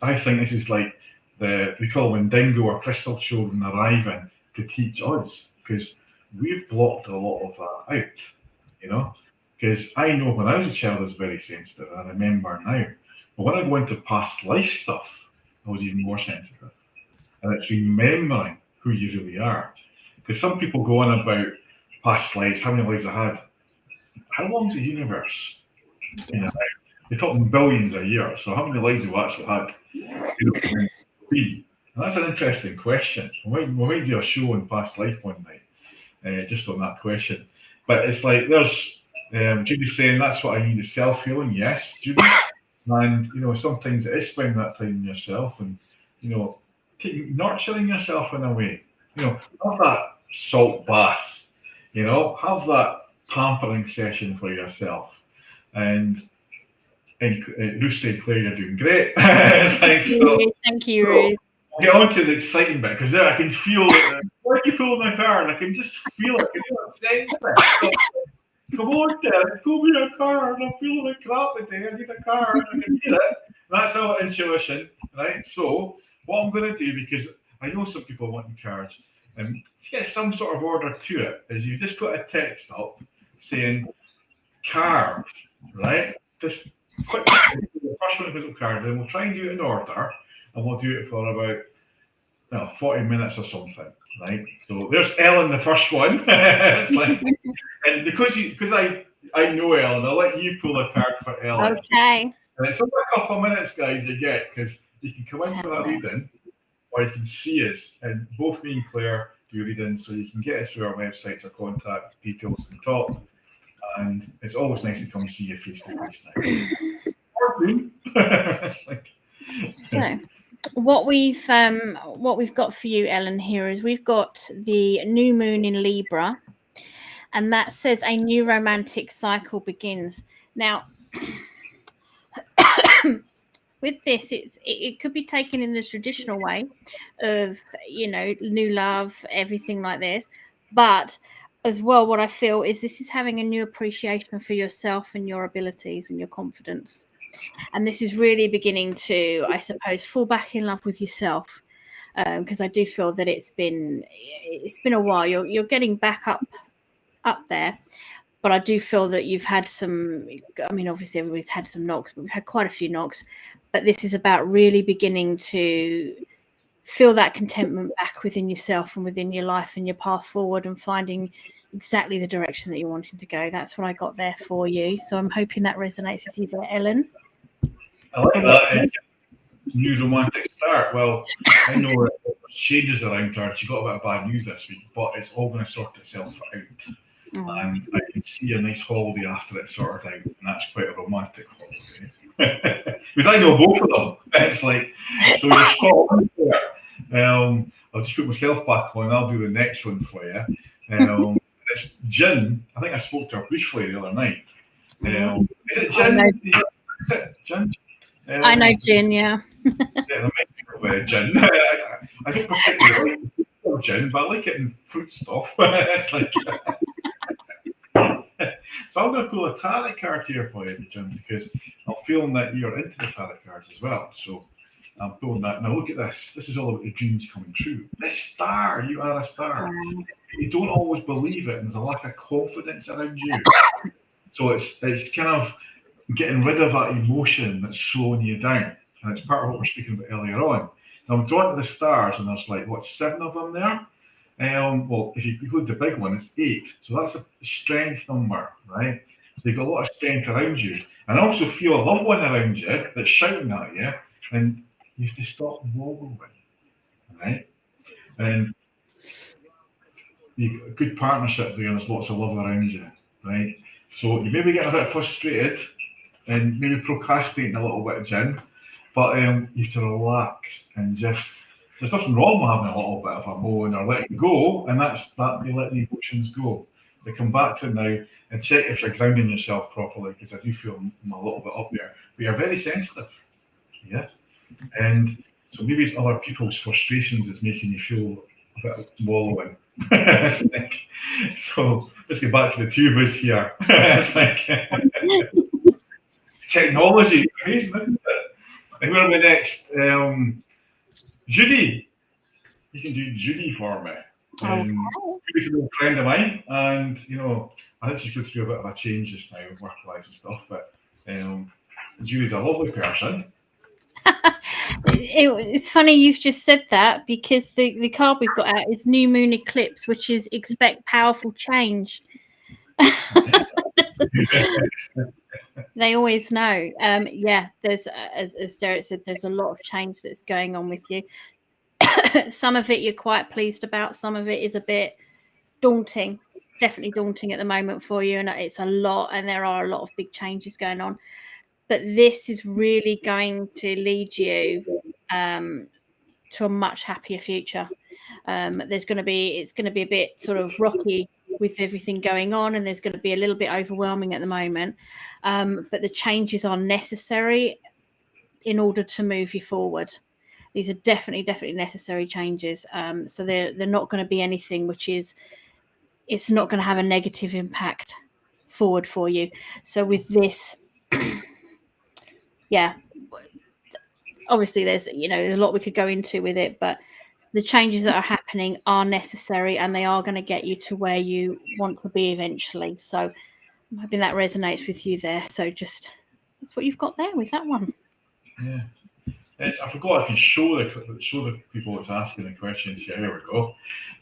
I think this is like we call them dingo or crystal children arriving to teach us, because we've blocked a lot of that out, because I know when I was a child I was very sensitive, and I remember now, but when I go into past life stuff, I was even more sensitive, and it's remembering who you really are, because some people go on about past lives, how many lives I had. How long's the universe? You're talking billions a year, so how many lives have we actually had? And that's an interesting question. We might do a show on past life one night, just on that question. But it's like there's Judy's saying that's what I need, is self-healing. Yes, Judy. And sometimes it is spending that time in yourself, and nurturing yourself in a way. Have that salt bath. Have that pampering session for yourself. And Ruth said, Claire, you're doing great. Thank you, Ruth. I'll get on to the exciting bit, because there I can feel it. Why are you pulling my car? And I can just feel it. Sense it. Come on, Dad, go me a car, and I'm feeling like crap today. I need a car, and I can hear it. That's our intuition, right? So what I'm going to do, because I know some people want cars, and to get some sort of order to it, is you just put a text up saying car, right? Just quick, the first one goes up car, then we'll try and do it in order, and we'll do it for about 40 minutes or something, right? So there's Ellen, the first one. It's like, and because I know Ellen, I'll let you pull a card for Ellen. Okay. And it's only a couple of minutes, guys, you get, because you can come in for that reading, or you can see us, and both me and Claire do readings, so you can get us through our websites or contact details and talk. And it's always nice to come see you face to face now. So what we've got for you, Ellen, here is we've got the new moon in Libra, and that says a new romantic cycle begins. Now with this, it could be taken in the traditional way of new love, everything like this, but as well, what I feel is this is having a new appreciation for yourself and your abilities and your confidence. And this is really beginning to, I suppose, fall back in love with yourself. Because I do feel that it's been a while. You're getting back up there. But I do feel that you've had some, obviously everybody's had some knocks, but we've had quite a few knocks. But this is about really beginning to feel that contentment back within yourself and within your life and your path forward, and finding exactly the direction that you're wanting to go. That's what I got there for you. So I'm hoping that resonates with you there, Ellen. I like that. New romantic start. Well, I know there's changes around her. She got a bit of bad news this week, but it's all going to sort itself out. and I can see a nice holiday after it's sorted out, and that's quite a romantic holiday. Because I know both of them. It's like, so you're spot on there. I'll just put myself back on. I'll do the next one for you. It's Jen. I think I spoke to her briefly the other night. Is it Jen? Is it Jen? I know Jen, yeah. Yeah, Jen. I don't particularly like gin, but I like it in fruit stuff. It's like, so I'm going to pull a tarot card here for you, Jim, because I'm feeling that you're into the tarot cards as well. So I'm pulling that. Now look at this. This is all about your dreams coming true. This star, you are a star. You don't always believe it, and there's a lack of confidence around you. So it's kind of getting rid of that emotion that's slowing you down. And it's part of what we're speaking about earlier on. Now I'm drawn to the stars, and there's like, what, 7 of them there? Well, if you include the big one, it's 8. So that's a strength number, right? So you've got a lot of strength around you. And also feel a loved one around you that's shouting at you, and you have to stop wobbling, right? And you've got a good partnership there, and there's lots of love around you, right? So you maybe get a bit frustrated and maybe procrastinating a little bit, Jen, but you have to relax and just, there's nothing wrong with having a little bit of a moan or letting go, and that's that, you let the emotions go. They come back to it now and check if you're grounding yourself properly, because I do feel I'm a little bit up there, but you're very sensitive, yeah? And so maybe it's other people's frustrations that's making you feel a bit wallowing. So let's get back to the two of us here. It's like technology is amazing, isn't it? And where am I next? Judy. You can do Judy for me. Judy's an old friend of mine, and I think she's going through a bit of a change just now, work-wise and stuff. But Judy's a lovely person. It's funny you've just said that, because the card we've got out is New Moon Eclipse, which is expect powerful change. They always know. There's as Derek said, there's a lot of change that's going on with you. Some of it you're quite pleased about, some of it is a bit daunting, definitely daunting at the moment for you, and it's a lot, and there are a lot of big changes going on. But this is really going to lead you to a much happier future. It's going to be a bit sort of rocky with everything going on, and there's going to be a little bit overwhelming at the moment. But the changes are necessary in order to move you forward. These are definitely necessary changes. So they're not going to be anything it's not going to have a negative impact forward for you. So with this, obviously there's a lot we could go into with it, but the changes that are happening are necessary, and they are going to get you to where you want to be eventually. So I'm hoping that resonates with you there. So just that's what you've got there with that one. Yeah. I forgot I can show the people that's asking the questions here. Here we go.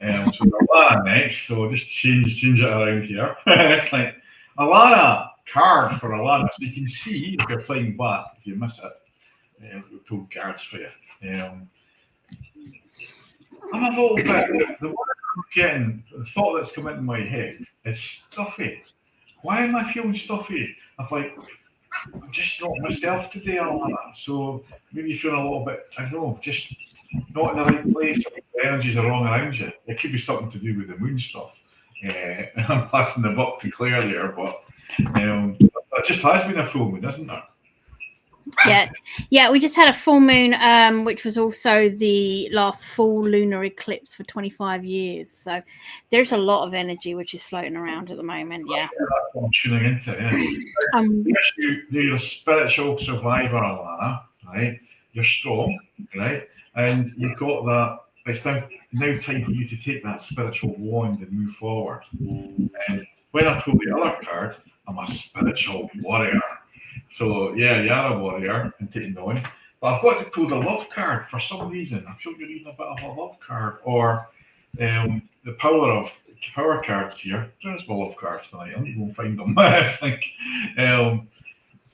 So Alana next. So just change it around here. It's like Alana, card for Alana. So you can see if you're playing back, if you miss it. We pulled cards for you. I'm a little bit. The word I'm getting, the thought that's come into my head is stuffy. Why am I feeling stuffy? I'm just not myself today, Alana. So maybe you're feeling a little bit, I don't know, just not in the right place. The energies are wrong around you. It could be something to do with the moon stuff. I'm passing the buck to Claire there, but that just has been a full moon, isn't it? Yeah, we just had a full moon, which was also the last full lunar eclipse for 25 years. So there's a lot of energy which is floating around at the moment. Yeah, that's what I'm tuning into. You're a spiritual survivor, Alana, right? You're strong, right? And you've got that. It's now time for you to take that spiritual wand and move forward. And when I pull the other card, I'm a spiritual warrior. So yeah, you are a warrior and taking on. But I've got to pull the love card for some reason. I feel you're reading a bit of a love card, or the power cards here. There's my love cards tonight. I'm going to find them. It's like, and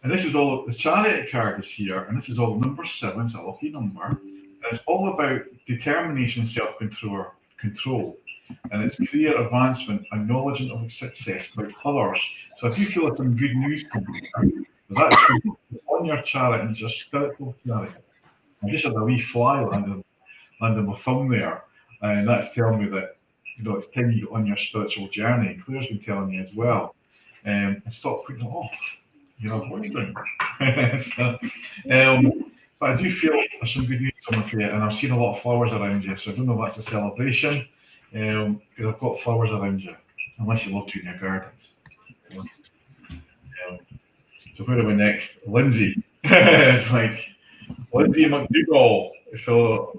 this is all the chariot card is here, and this is all number 7. It's a lucky number. And it's all about determination, self-control, control, and it's career advancement, acknowledgement of success by others. So if you feel like some good news coming, there's actually on your chart and it's your spiritual chart. I just had a wee fly landing my thumb there, and that's telling me that it's time you get on your spiritual journey. Claire's been telling me as well, and stop putting it off. You're avoiding. So, but I do feel there's some good news coming for you, and I've seen a lot of flowers around you, so I don't know if that's a celebration, because I've got flowers around you, unless you love to in your gardens. So where are we next? Lindsay. It's like Lindsay McDougall. So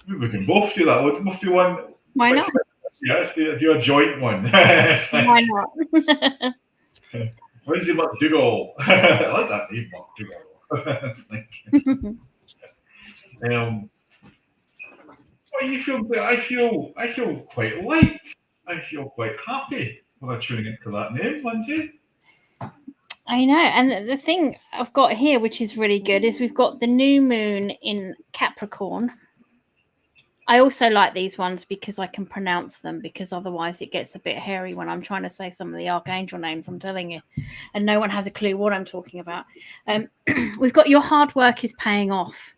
we can both do that. We'll both do one. Why not? Yeah, let's do a joint one. Why not? Lindsay McDougall. I like that name, McDougall. Well, you feel? I feel quite light. I feel quite happy when I'm tuning into that name, Lindsay. I know, and the thing I've got here, which is really good, is we've got the new moon in Capricorn. I also like these ones because I can pronounce them, because otherwise it gets a bit hairy when I'm trying to say some of the archangel names, I'm telling you, and no one has a clue what I'm talking about. We've got your hard work is paying off.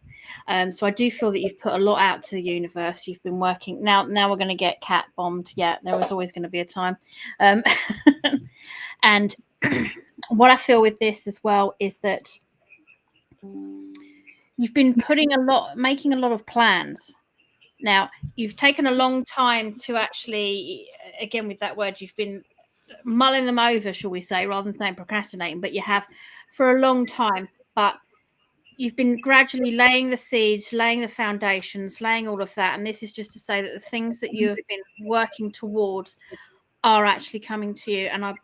So I do feel that you've put a lot out to the universe. You've been working. Now we're going to get cat bombed. Yeah, there was always going to be a time. And what I feel with this as well is that you've been making a lot of plans. Now, you've taken a long time to actually, again, with that word, you've been mulling them over, shall we say, rather than saying procrastinating, but you have for a long time. But you've been gradually laying the seeds, laying the foundations, laying all of that. And this is just to say that the things that you have been working towards are actually coming to you. And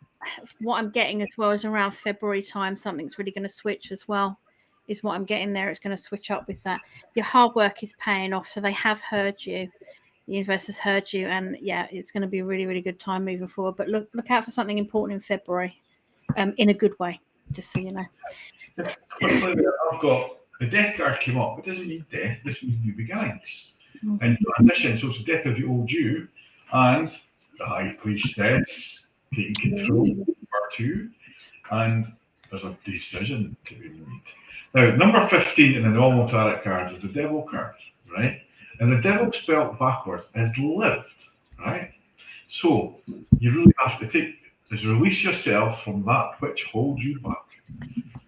what I'm getting as well is around February time, something's really going to switch as well, is what I'm getting there. It's going to switch up with that. Your hard work is paying off. So they have heard you. The universe has heard you. And yeah, it's going to be a really, really good time moving forward. But look out for something important in February, in a good way, just so you know. I've got the death card came up. It doesn't mean death. This means new beginnings and transition. So it's the death of the old you and the high priestess taking control over two, and there's a decision to be made. Now, number 15 in the normal tarot card is the devil card, right? And the devil spelled backwards is lived, right? So you really have to release yourself from that which holds you back.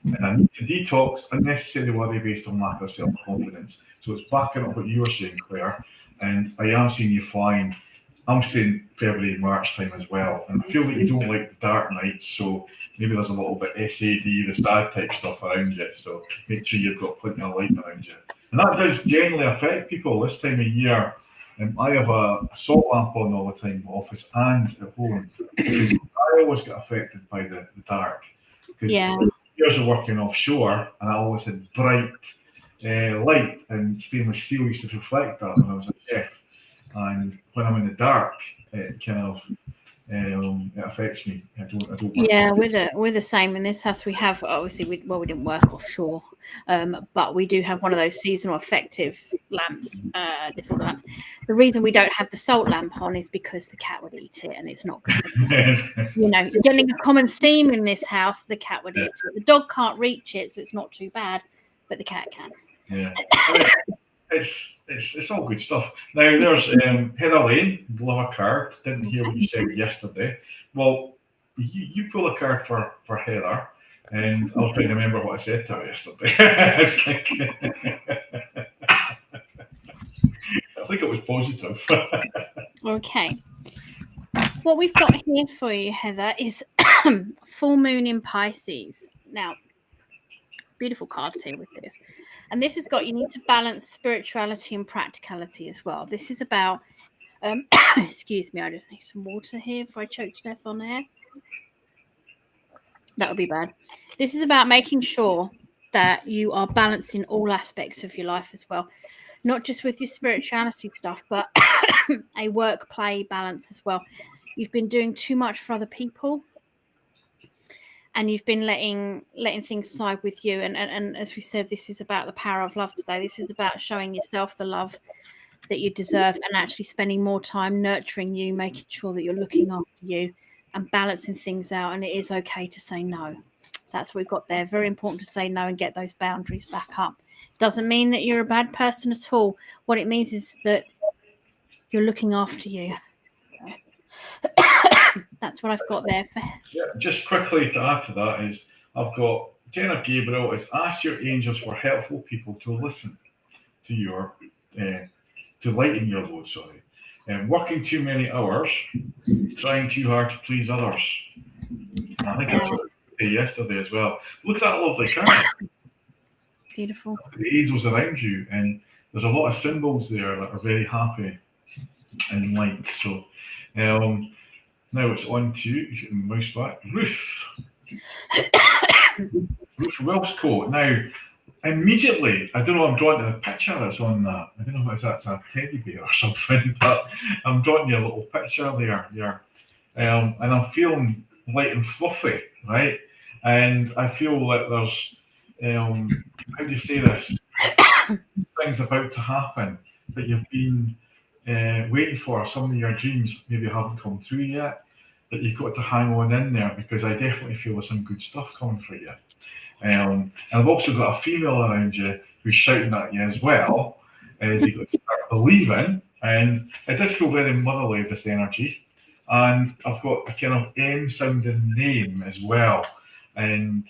And I need to detox unnecessary worry based on lack of self-confidence. So it's backing up what you were saying, Claire. And I am seeing you flying. I'm saying February, March time as well. And I feel that you don't like the dark nights, so maybe there's a little bit SAD, the sad type stuff around you. So make sure you've got plenty of light around you. And that does generally affect people this time of year. I have a salt lamp on all the time in the office and at home. I always get affected by the dark. Yeah. Years of working offshore, and I always had bright light, and stainless steel used to reflect that when I was a chef. And when I'm in the dark, it kind of it affects me. I don't. Yeah, we're the same in this house. We have obviously we didn't work offshore, but we do have one of those seasonal affective lamps, disorder lamps. The reason we don't have the salt lamp on is because the cat would eat it, and it's not good. Getting a common theme in this house: the cat would eat it. The dog can't reach it, so it's not too bad, but the cat can. Yeah. It's all good stuff. Now there's Heather Lane, love a card. Didn't hear what you said yesterday. Well, you pull a card for Heather, and I'll try to remember what I said to her yesterday. It's like, I think it was positive. Okay. What we've got here for you, Heather, is full moon in Pisces. Now, beautiful cards here with this. And this has got, you need to balance spirituality and practicality as well. This is about, excuse me, I just need some water here before I choke to death on air. That would be bad. This is about making sure that you are balancing all aspects of your life as well. Not just with your spirituality stuff, but a work-play balance as well. You've been doing too much for other people, and you've been letting things slide with you. And as we said, this is about the power of love today. This is about showing yourself the love that you deserve, and actually spending more time nurturing you, making sure that you're looking after you and balancing things out. And it is okay to say no. That's what we've got there. Very important to say no and get those boundaries back up. Doesn't mean that you're a bad person at all. What it means is that you're looking after you. That's what I've got there for. Yeah, just quickly to add to that is I've got Jenna Gabriel is ask your angels for helpful people to listen to your to lighten your load. Sorry, working too many hours, trying too hard to please others. I think that's what I said yesterday as well. Look at that lovely card. Beautiful. The angels around you, and there's a lot of symbols there that are very happy and light. So now it's on to mouse back. Ruth Wilscoe. Now immediately, I don't know, I'm drawn to the picture that's on that. I don't know if that's a teddy bear or something, but I'm drawing you a little picture there. Yeah. And I'm feeling light and fluffy, right? And I feel like there's, how do you say this? Things about to happen that you've been waiting for. Some of your dreams maybe haven't come through yet, but you've got to hang on in there, because I definitely feel there's some good stuff coming for you. And I've also got a female around you who's shouting at you as well, as you got to start believing. And it does feel very motherly, this energy. And I've got a kind of M sounding name as well. And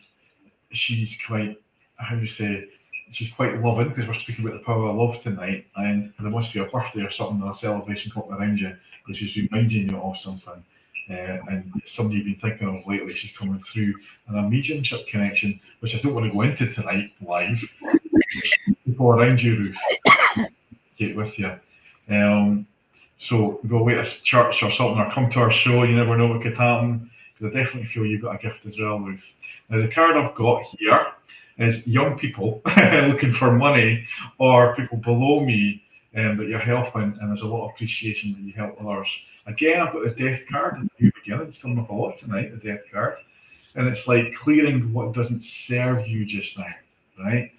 she's quite, how do you say, she's quite loving, because we're speaking about the power of love tonight. And there must be a birthday or something, or a celebration coming around you, because she's reminding you of something. And somebody you've been thinking of lately, she's coming through, and a mediumship connection, which I don't want to go into tonight live. People around you, Ruth, get with you. So go away to church or something, or come to our show. You never know what could happen. Because I definitely feel you've got a gift as well, Ruth. Now the card I've got here is young people looking for money, or people below me that you're helping, and there's a lot of appreciation that you help others. Again, I've got the death card at the beginning. It's coming up a lot tonight, the death card. And it's like clearing what doesn't serve you just now, right?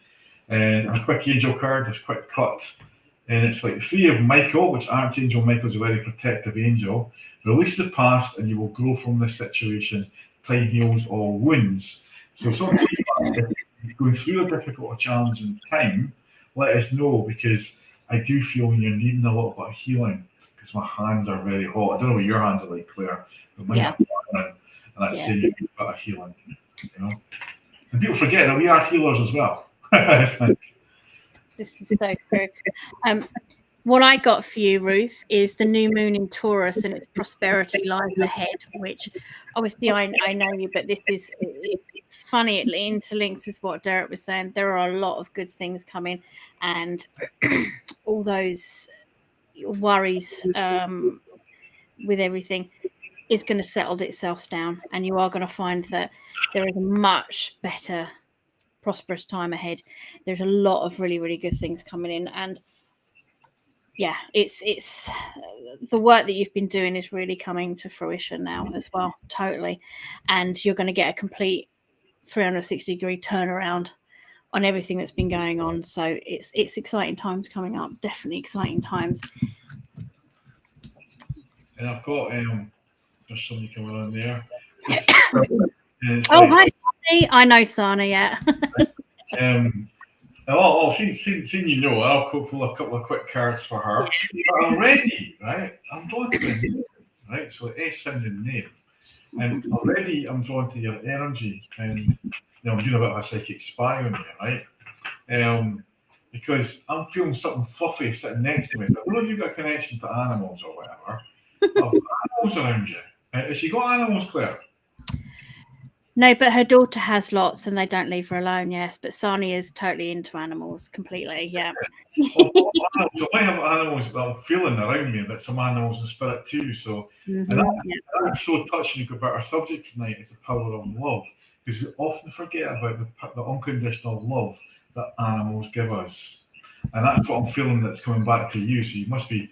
And a quick angel card, this quick cut. And it's like 3 of Michael, which Archangel Michael is a very protective angel. Release the past and you will grow from this situation. Time heals all wounds. So some people, if you're going through a difficult or challenging time, let us know, because I do feel you're needing a little bit of healing, because my hands are very hot. I don't know what your hands are like, Claire, but mine are burning, and that's saying you need a bit of healing. You know? And people forget that we are healers as well. This is so true. What I got for you, Ruth, is the new moon in Taurus, and it's prosperity lies ahead, which obviously I know you, but it's funny, it interlinks with what Derek was saying. There are a lot of good things coming, and all those worries with everything is going to settle itself down, and you are going to find that there is a much better, prosperous time ahead. There's a lot of really, really good things coming in, and yeah, it's the work that you've been doing is really coming to fruition now as well, totally. And you're going to get a complete 360-degree turnaround on everything that's been going on. So it's exciting times coming up, definitely exciting times. And I've got there's somebody coming on there. Oh, hi, Sani. I know Sana, yeah. Seen you know, I'll pull a couple of quick cards for her. But I'm ready, right? I'm drawn to the name, right? So S sounding name. And already I'm drawn to your energy, and I'm doing a bit of a psychic spy on you, right? Because I'm feeling something fluffy sitting next to me. I don't know if you've got a connection to animals or whatever. I've got animals around you. Has she got animals, Claire? No, but her daughter has lots, and they don't leave her alone. Yes, but Sani is totally into animals, completely. Yeah. So I have animals that I'm feeling around me, but some animals in spirit too. So and that's so touching about our subject tonight is the power of love, because we often forget about the unconditional love that animals give us, and that's what I'm feeling that's coming back to you. So you must be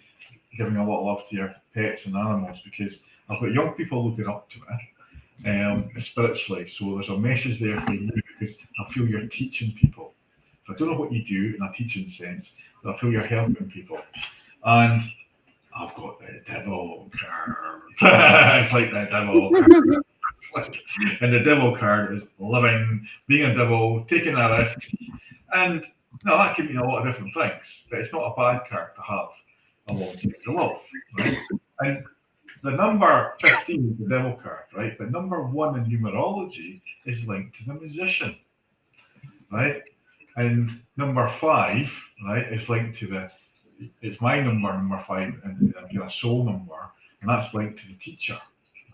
giving a lot of love to your pets and animals, because I've got young people looking up to me. Spiritually, so there's a message there for you, because I feel you're teaching people. So I don't know what you do in a teaching sense, but I feel you're helping people. And I've got the devil card. It's like the devil card. And the devil card is living, being a devil, taking a risk. And no, that can mean a lot of different things, but it's not a bad card to have alongside your love, right? And the number 15 is the devil card, right? But number 1 in numerology is linked to the musician, right? And number 5, right, is linked to it's my number 5, and I'm getting a soul number, and that's linked to the teacher,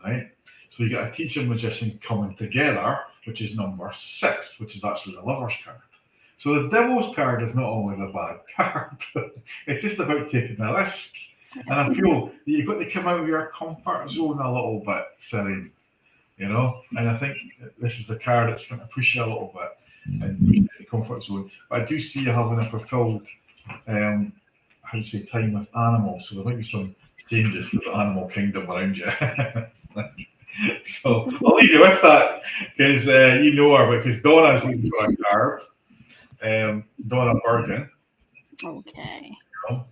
right? So you get a teacher magician coming together, which is number 6, which is actually the lover's card. So the devil's card is not always a bad card. It's just about taking a risk. And I feel that you've got to come out of your comfort zone a little bit, Celine, you know? And I think this is the card that's going to push you a little bit in the comfort zone. But I do see you having a fulfilled, how do you say, time with animals. So there might be some changes to the animal kingdom around you. So I'll leave you with that, because you know her, because Donna's looking for a card. Donna Bergen. Okay. I'll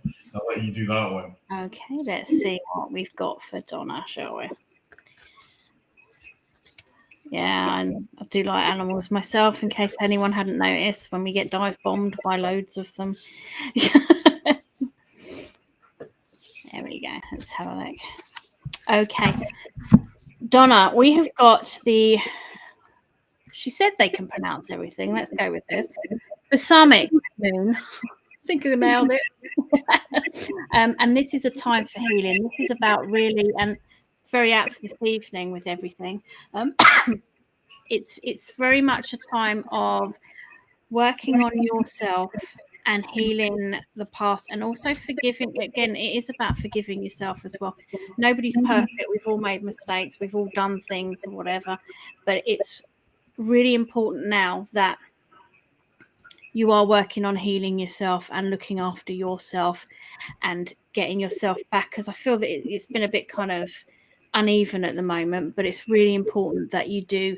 let you do that one. Okay, let's see what we've got for Donna, shall we? Yeah, and I do like animals myself, in case anyone hadn't noticed, when we get dive bombed by loads of them. There we go. Let's have a look. Okay. Donna, we have got she said they can pronounce everything. Let's go with this. Balsamic moon. I think I nailed it. And this is a time for healing. This is about really, and very apt for this evening with everything. It's very much a time of working on yourself and healing the past, and also forgiving. Again, it is about forgiving yourself as well. Nobody's perfect. We've all made mistakes. We've all done things or whatever. But it's really important now that you are working on healing yourself and looking after yourself and getting yourself back, because I feel that it's been a bit kind of uneven at the moment, but it's really important that you do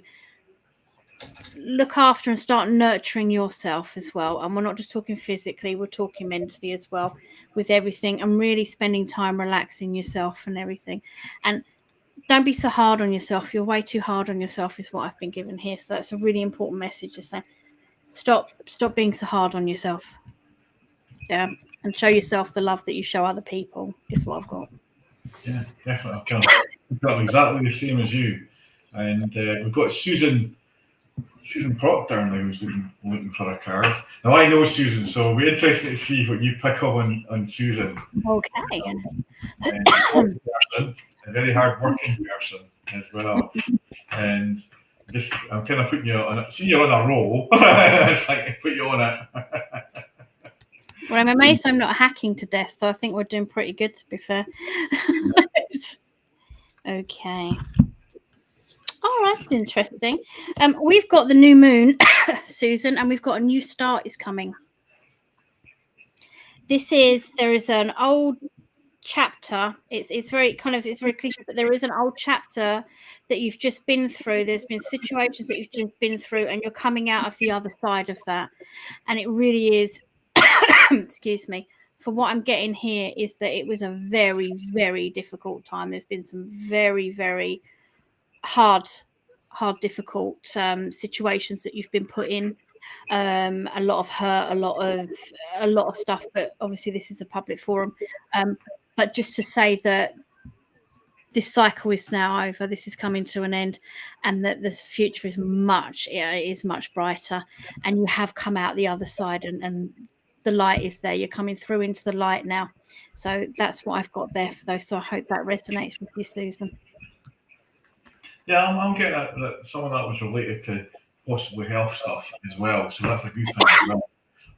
look after and start nurturing yourself as well. And we're not just talking physically, we're talking mentally as well, with everything, and really spending time relaxing yourself and everything. And don't be so hard on yourself. You're way too hard on yourself is what I've been given here. So that's a really important message to say. Stop being so hard on yourself. Yeah. And show yourself the love that you show other people is what I've got. Yeah, definitely. I've got exactly the same as you. And we've got Susan Proctor now, who's looking for a card. Now I know Susan, so it'll be interesting to see what you pick up on Susan. Okay. A very hard working person as well. And just I'm kind of putting you on see you're on a roll. It's like I put you on it. Well, I'm amazed I'm not hacking to death, so I think we're doing pretty good, to be fair. Okay. Oh, that's interesting. We've got the new moon, Susan, and we've got a new start is coming. There is an old chapter. It's very cliche, but there is an old chapter that you've just been through. There's been situations that you've just been through, and you're coming out of the other side of that. And it really is, excuse me, for what I'm getting here is that it was a very, very difficult time. There's been some very, very hard, difficult situations that you've been put in. A lot of hurt, a lot of stuff, but obviously this is a public forum. But just to say that this cycle is now over, this is coming to an end, and that the future is much brighter, and you have come out the other side, and the light is there. You're coming through into the light now. So that's what I've got there for those. So I hope that resonates with you, Susan. Yeah, I'm getting that some of that was related to possibly health stuff as well. So that's a good thing as well.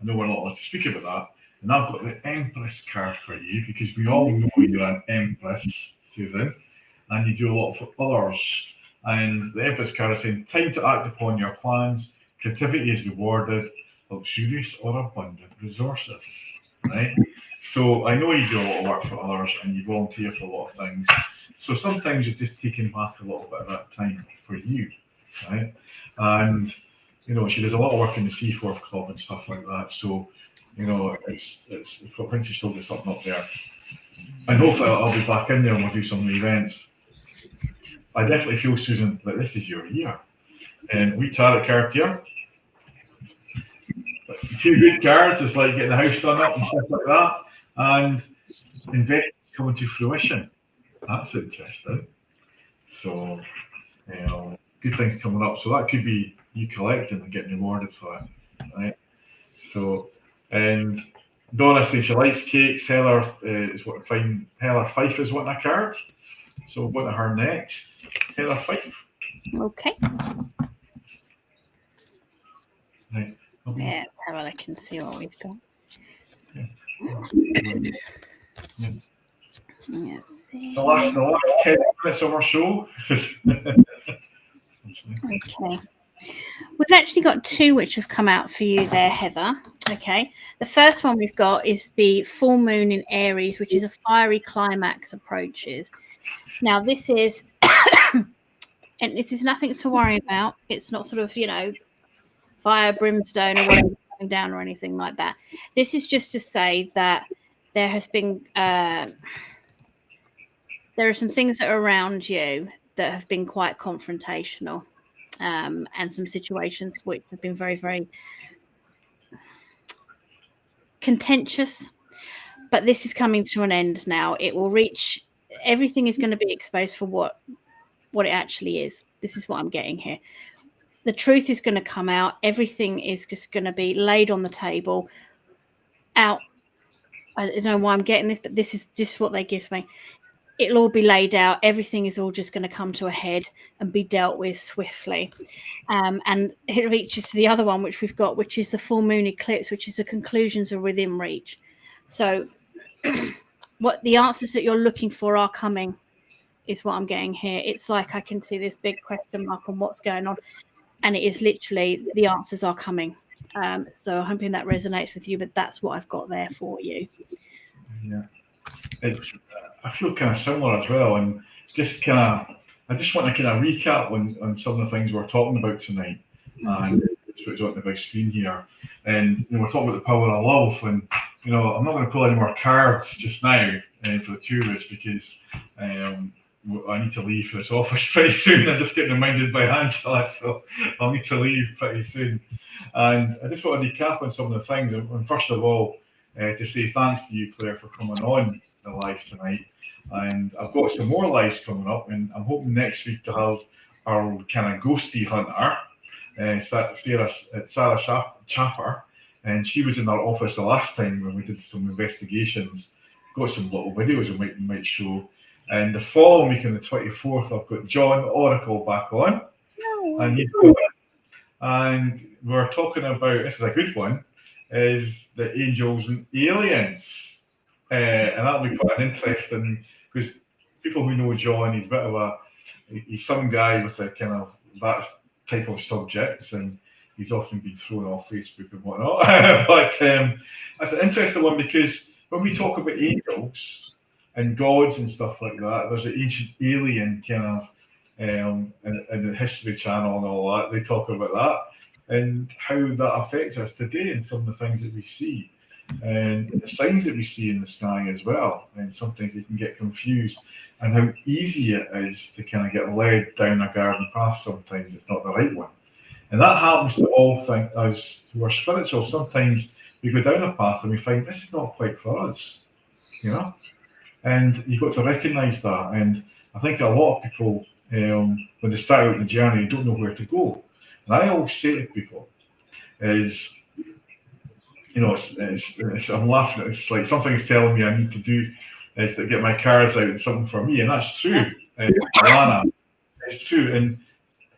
I know we're not allowed to speak about that. And I've got the Empress card for you, because we all know you're an Empress, Susan, and you do a lot for others. And the Empress card is saying, time to act upon your plans, creativity is rewarded, luxurious or abundant resources, right? So I know you do a lot of work for others and you volunteer for a lot of things. So sometimes it's just taking back a little bit of that time for you, right? And, you know, she does a lot of work in the Seaforth Club and stuff like that. So it's I think she's still got something up there. And hopefully I'll be back in there and we'll do some events. I definitely feel, Susan, like this is your year. And we tarot card here. Two good cards, it's like getting the house done up and stuff like that. And investments coming to fruition. That's interesting. So, good things coming up. So that could be you collecting and getting rewarded for it, right? So, and Donna says she likes cakes. Heather is what I find. Heather Fife is wanting a card. So we'll go to her next. Heather Fife. Okay. Right. Yeah, let's have a look and see what we've got. Yeah. Let's see. The last 10 minutes of our show. Okay. We've actually got two which have come out for you there, Heather. Okay. The first one we've got is the full moon in Aries, which is a fiery climax approaches. Now, this is, and this is nothing to worry about. It's not sort of, fire, brimstone, or whatever coming down or anything like that. This is just to say that there has been, there are some things that are around you that have been quite confrontational. And some situations which have been very, very contentious. But this is coming to an end now. It will reach, everything is going to be exposed for what it actually is. This is what I'm getting here. The truth is going to come out. Everything is just going to be laid on the table. Out. I don't know why I'm getting this, but this is just what they give me. It'll all be laid out. Everything is all just going to come to a head and be dealt with swiftly. And it reaches to the other one, which we've got, which is the full moon eclipse, which is the conclusions are within reach. So what the answers that you're looking for are coming is what I'm getting here. It's like I can see this big question mark on what's going on. And it is literally the answers are coming. So I'm hoping that resonates with you, but that's what I've got there for you. Yeah. I feel kind of similar as well, and I just want to kind of recap on some of the things we're talking about tonight, and it's what's on the big screen here. And we're talking about the power of love, and I'm not going to pull any more cards just now for the two of us because I need to leave for this office pretty soon. I'm just getting reminded by Angela, so I'll need to leave pretty soon. And I just want to recap on some of the things, and first of all, to say thanks to you, Claire, for coming on the live tonight. And I've got some more lives coming up, and I'm hoping next week to have our kind of ghosty hunter, Sarah Chapper, and she was in our office the last time when we did some investigations. Got some little videos we might show. And the following week on the 24th, I've got John Oracle back on, and we're talking about, this is a good one, is the angels and aliens. And that'll be quite an interesting, because people who know John, he's some guy with a kind of that type of subjects, and he's often been thrown off Facebook and whatnot. But that's an interesting one because when we talk about angels and gods and stuff like that, there's an ancient alien kind of in the History Channel and all that. They talk about that and how that affects us today and some of the things that we see. And the signs that we see in the sky as well, and sometimes they can get confused, and how easy it is to kind of get led down a garden path sometimes it's not the right one. And that happens to all us who are spiritual. Sometimes we go down a path and we find this is not quite for us, and you've got to recognize that. And I think a lot of people, when they start out the journey, don't know where to go. And I always say to people is, I'm laughing. It's like something's telling me I need to do is to get my cards out and something for me, and that's true. Alana, it's true. And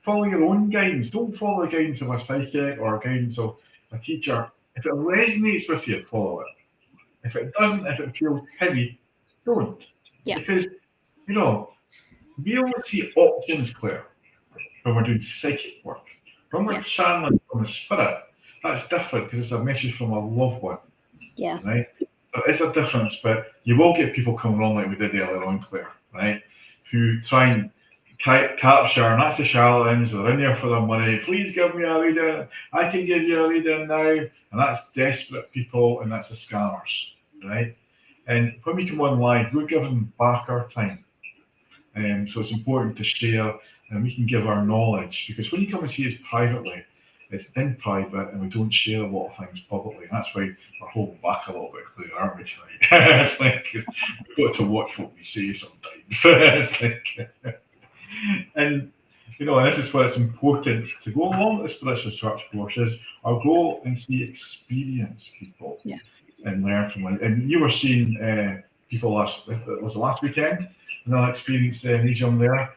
follow your own guidance. Don't follow the guidance of a psychic or guidance of a teacher. If it resonates with you, follow it. If it doesn't, if it feels heavy, don't. Yeah. Because we only see options, Claire, when we're doing psychic work. When we're channeling from the spirit, that's different because it's a message from a loved one. Yeah. Right? There is a difference, but you will get people coming along like we did earlier on, Claire, right? Who try and capture, and that's the charlatans. They're in there for their money. Please give me a reading. I can give you a reading now. And that's desperate people, and that's the scammers, right? And when we come on live, we're giving back our time. So it's important to share, and we can give our knowledge, because when you come and see us privately, it's in private, and we don't share a lot of things publicly. And that's why we're holding back a little bit, clearly, aren't we, tonight? It's like, 'cause we've got to watch what we say sometimes. It's like, and and this is why it's important to go along with the spiritual church courses, or go and see experience people, and learn from them. And you were seeing people was it last weekend, and I experienced medium there.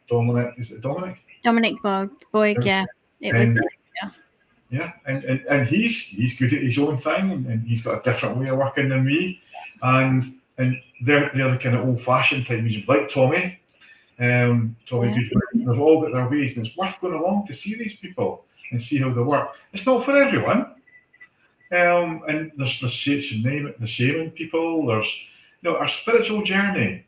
Dominic, is it Dominic? Dominic Boyd, yeah. It was. Yeah, and he's good at his own thing, and he's got a different way of working than me, and they're the kind of old-fashioned type medium, like Tommy. They've all got their ways, and it's worth going along to see these people and see how they work. It's not for everyone, and there's the shaman people. There's our spiritual journey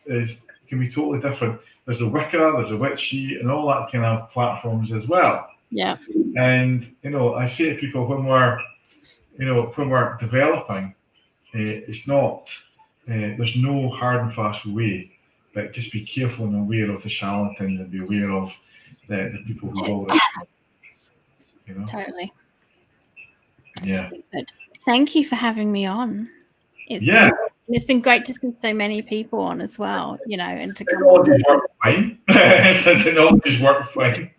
can be totally different. There's the Wicca, there's the Witchy, and all that kind of platforms as well. Yeah. And I say to people when we're developing, it's not there's no hard and fast way, but just be careful and aware of the charlatans, and be aware of the people who already Totally. Yeah. Good. Thank you for having me on. It's been great to see so many people on as well, and to come on. Technologies work fine. Technologies work fine.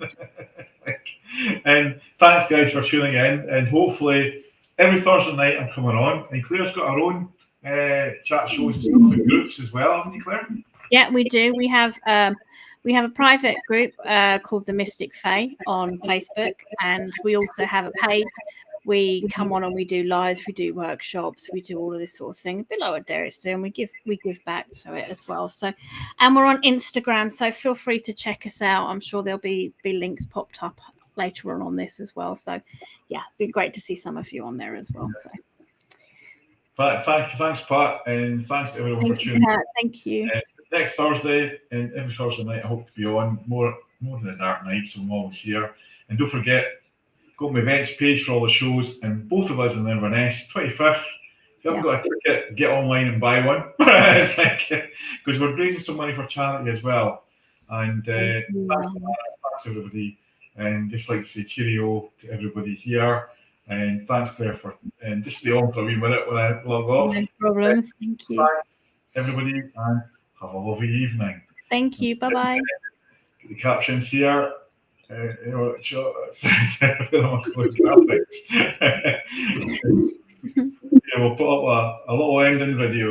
And thanks, guys, for tuning in. And hopefully, every Thursday night I'm coming on. And Claire's got her own chat shows and stuff in groups as well, haven't you, Claire? Yeah, we do. We have a private group called the Mystic Fae on Facebook, and we also have a page. We come on and we do lives, we do workshops, we do all of this sort of thing. Below what Derek's doing, we give back to it as well. So, and we're on Instagram, so feel free to check us out. I'm sure there'll be links popped up later on this as well. So, yeah, it'd be great to see some of you on there as well. So, thanks, Pat, and thanks to everyone for tuning in. Thank you. Next Thursday and every Thursday night, I hope to be on more than a dark night, so I'm always here. And don't forget, go to my events page for all the shows, and both of us in Inverness, 25th. If you haven't got a ticket, get online and buy one. It's like, because we're raising some money for charity as well. And thanks everybody. And just like to say cheerio to everybody here. And thanks, Claire, and just stay on for a wee minute when I log off. No problem. Thank you. Thanks, everybody, and have a lovely evening. Thank you. Bye-bye. The captions here. We'll put up a little ending video.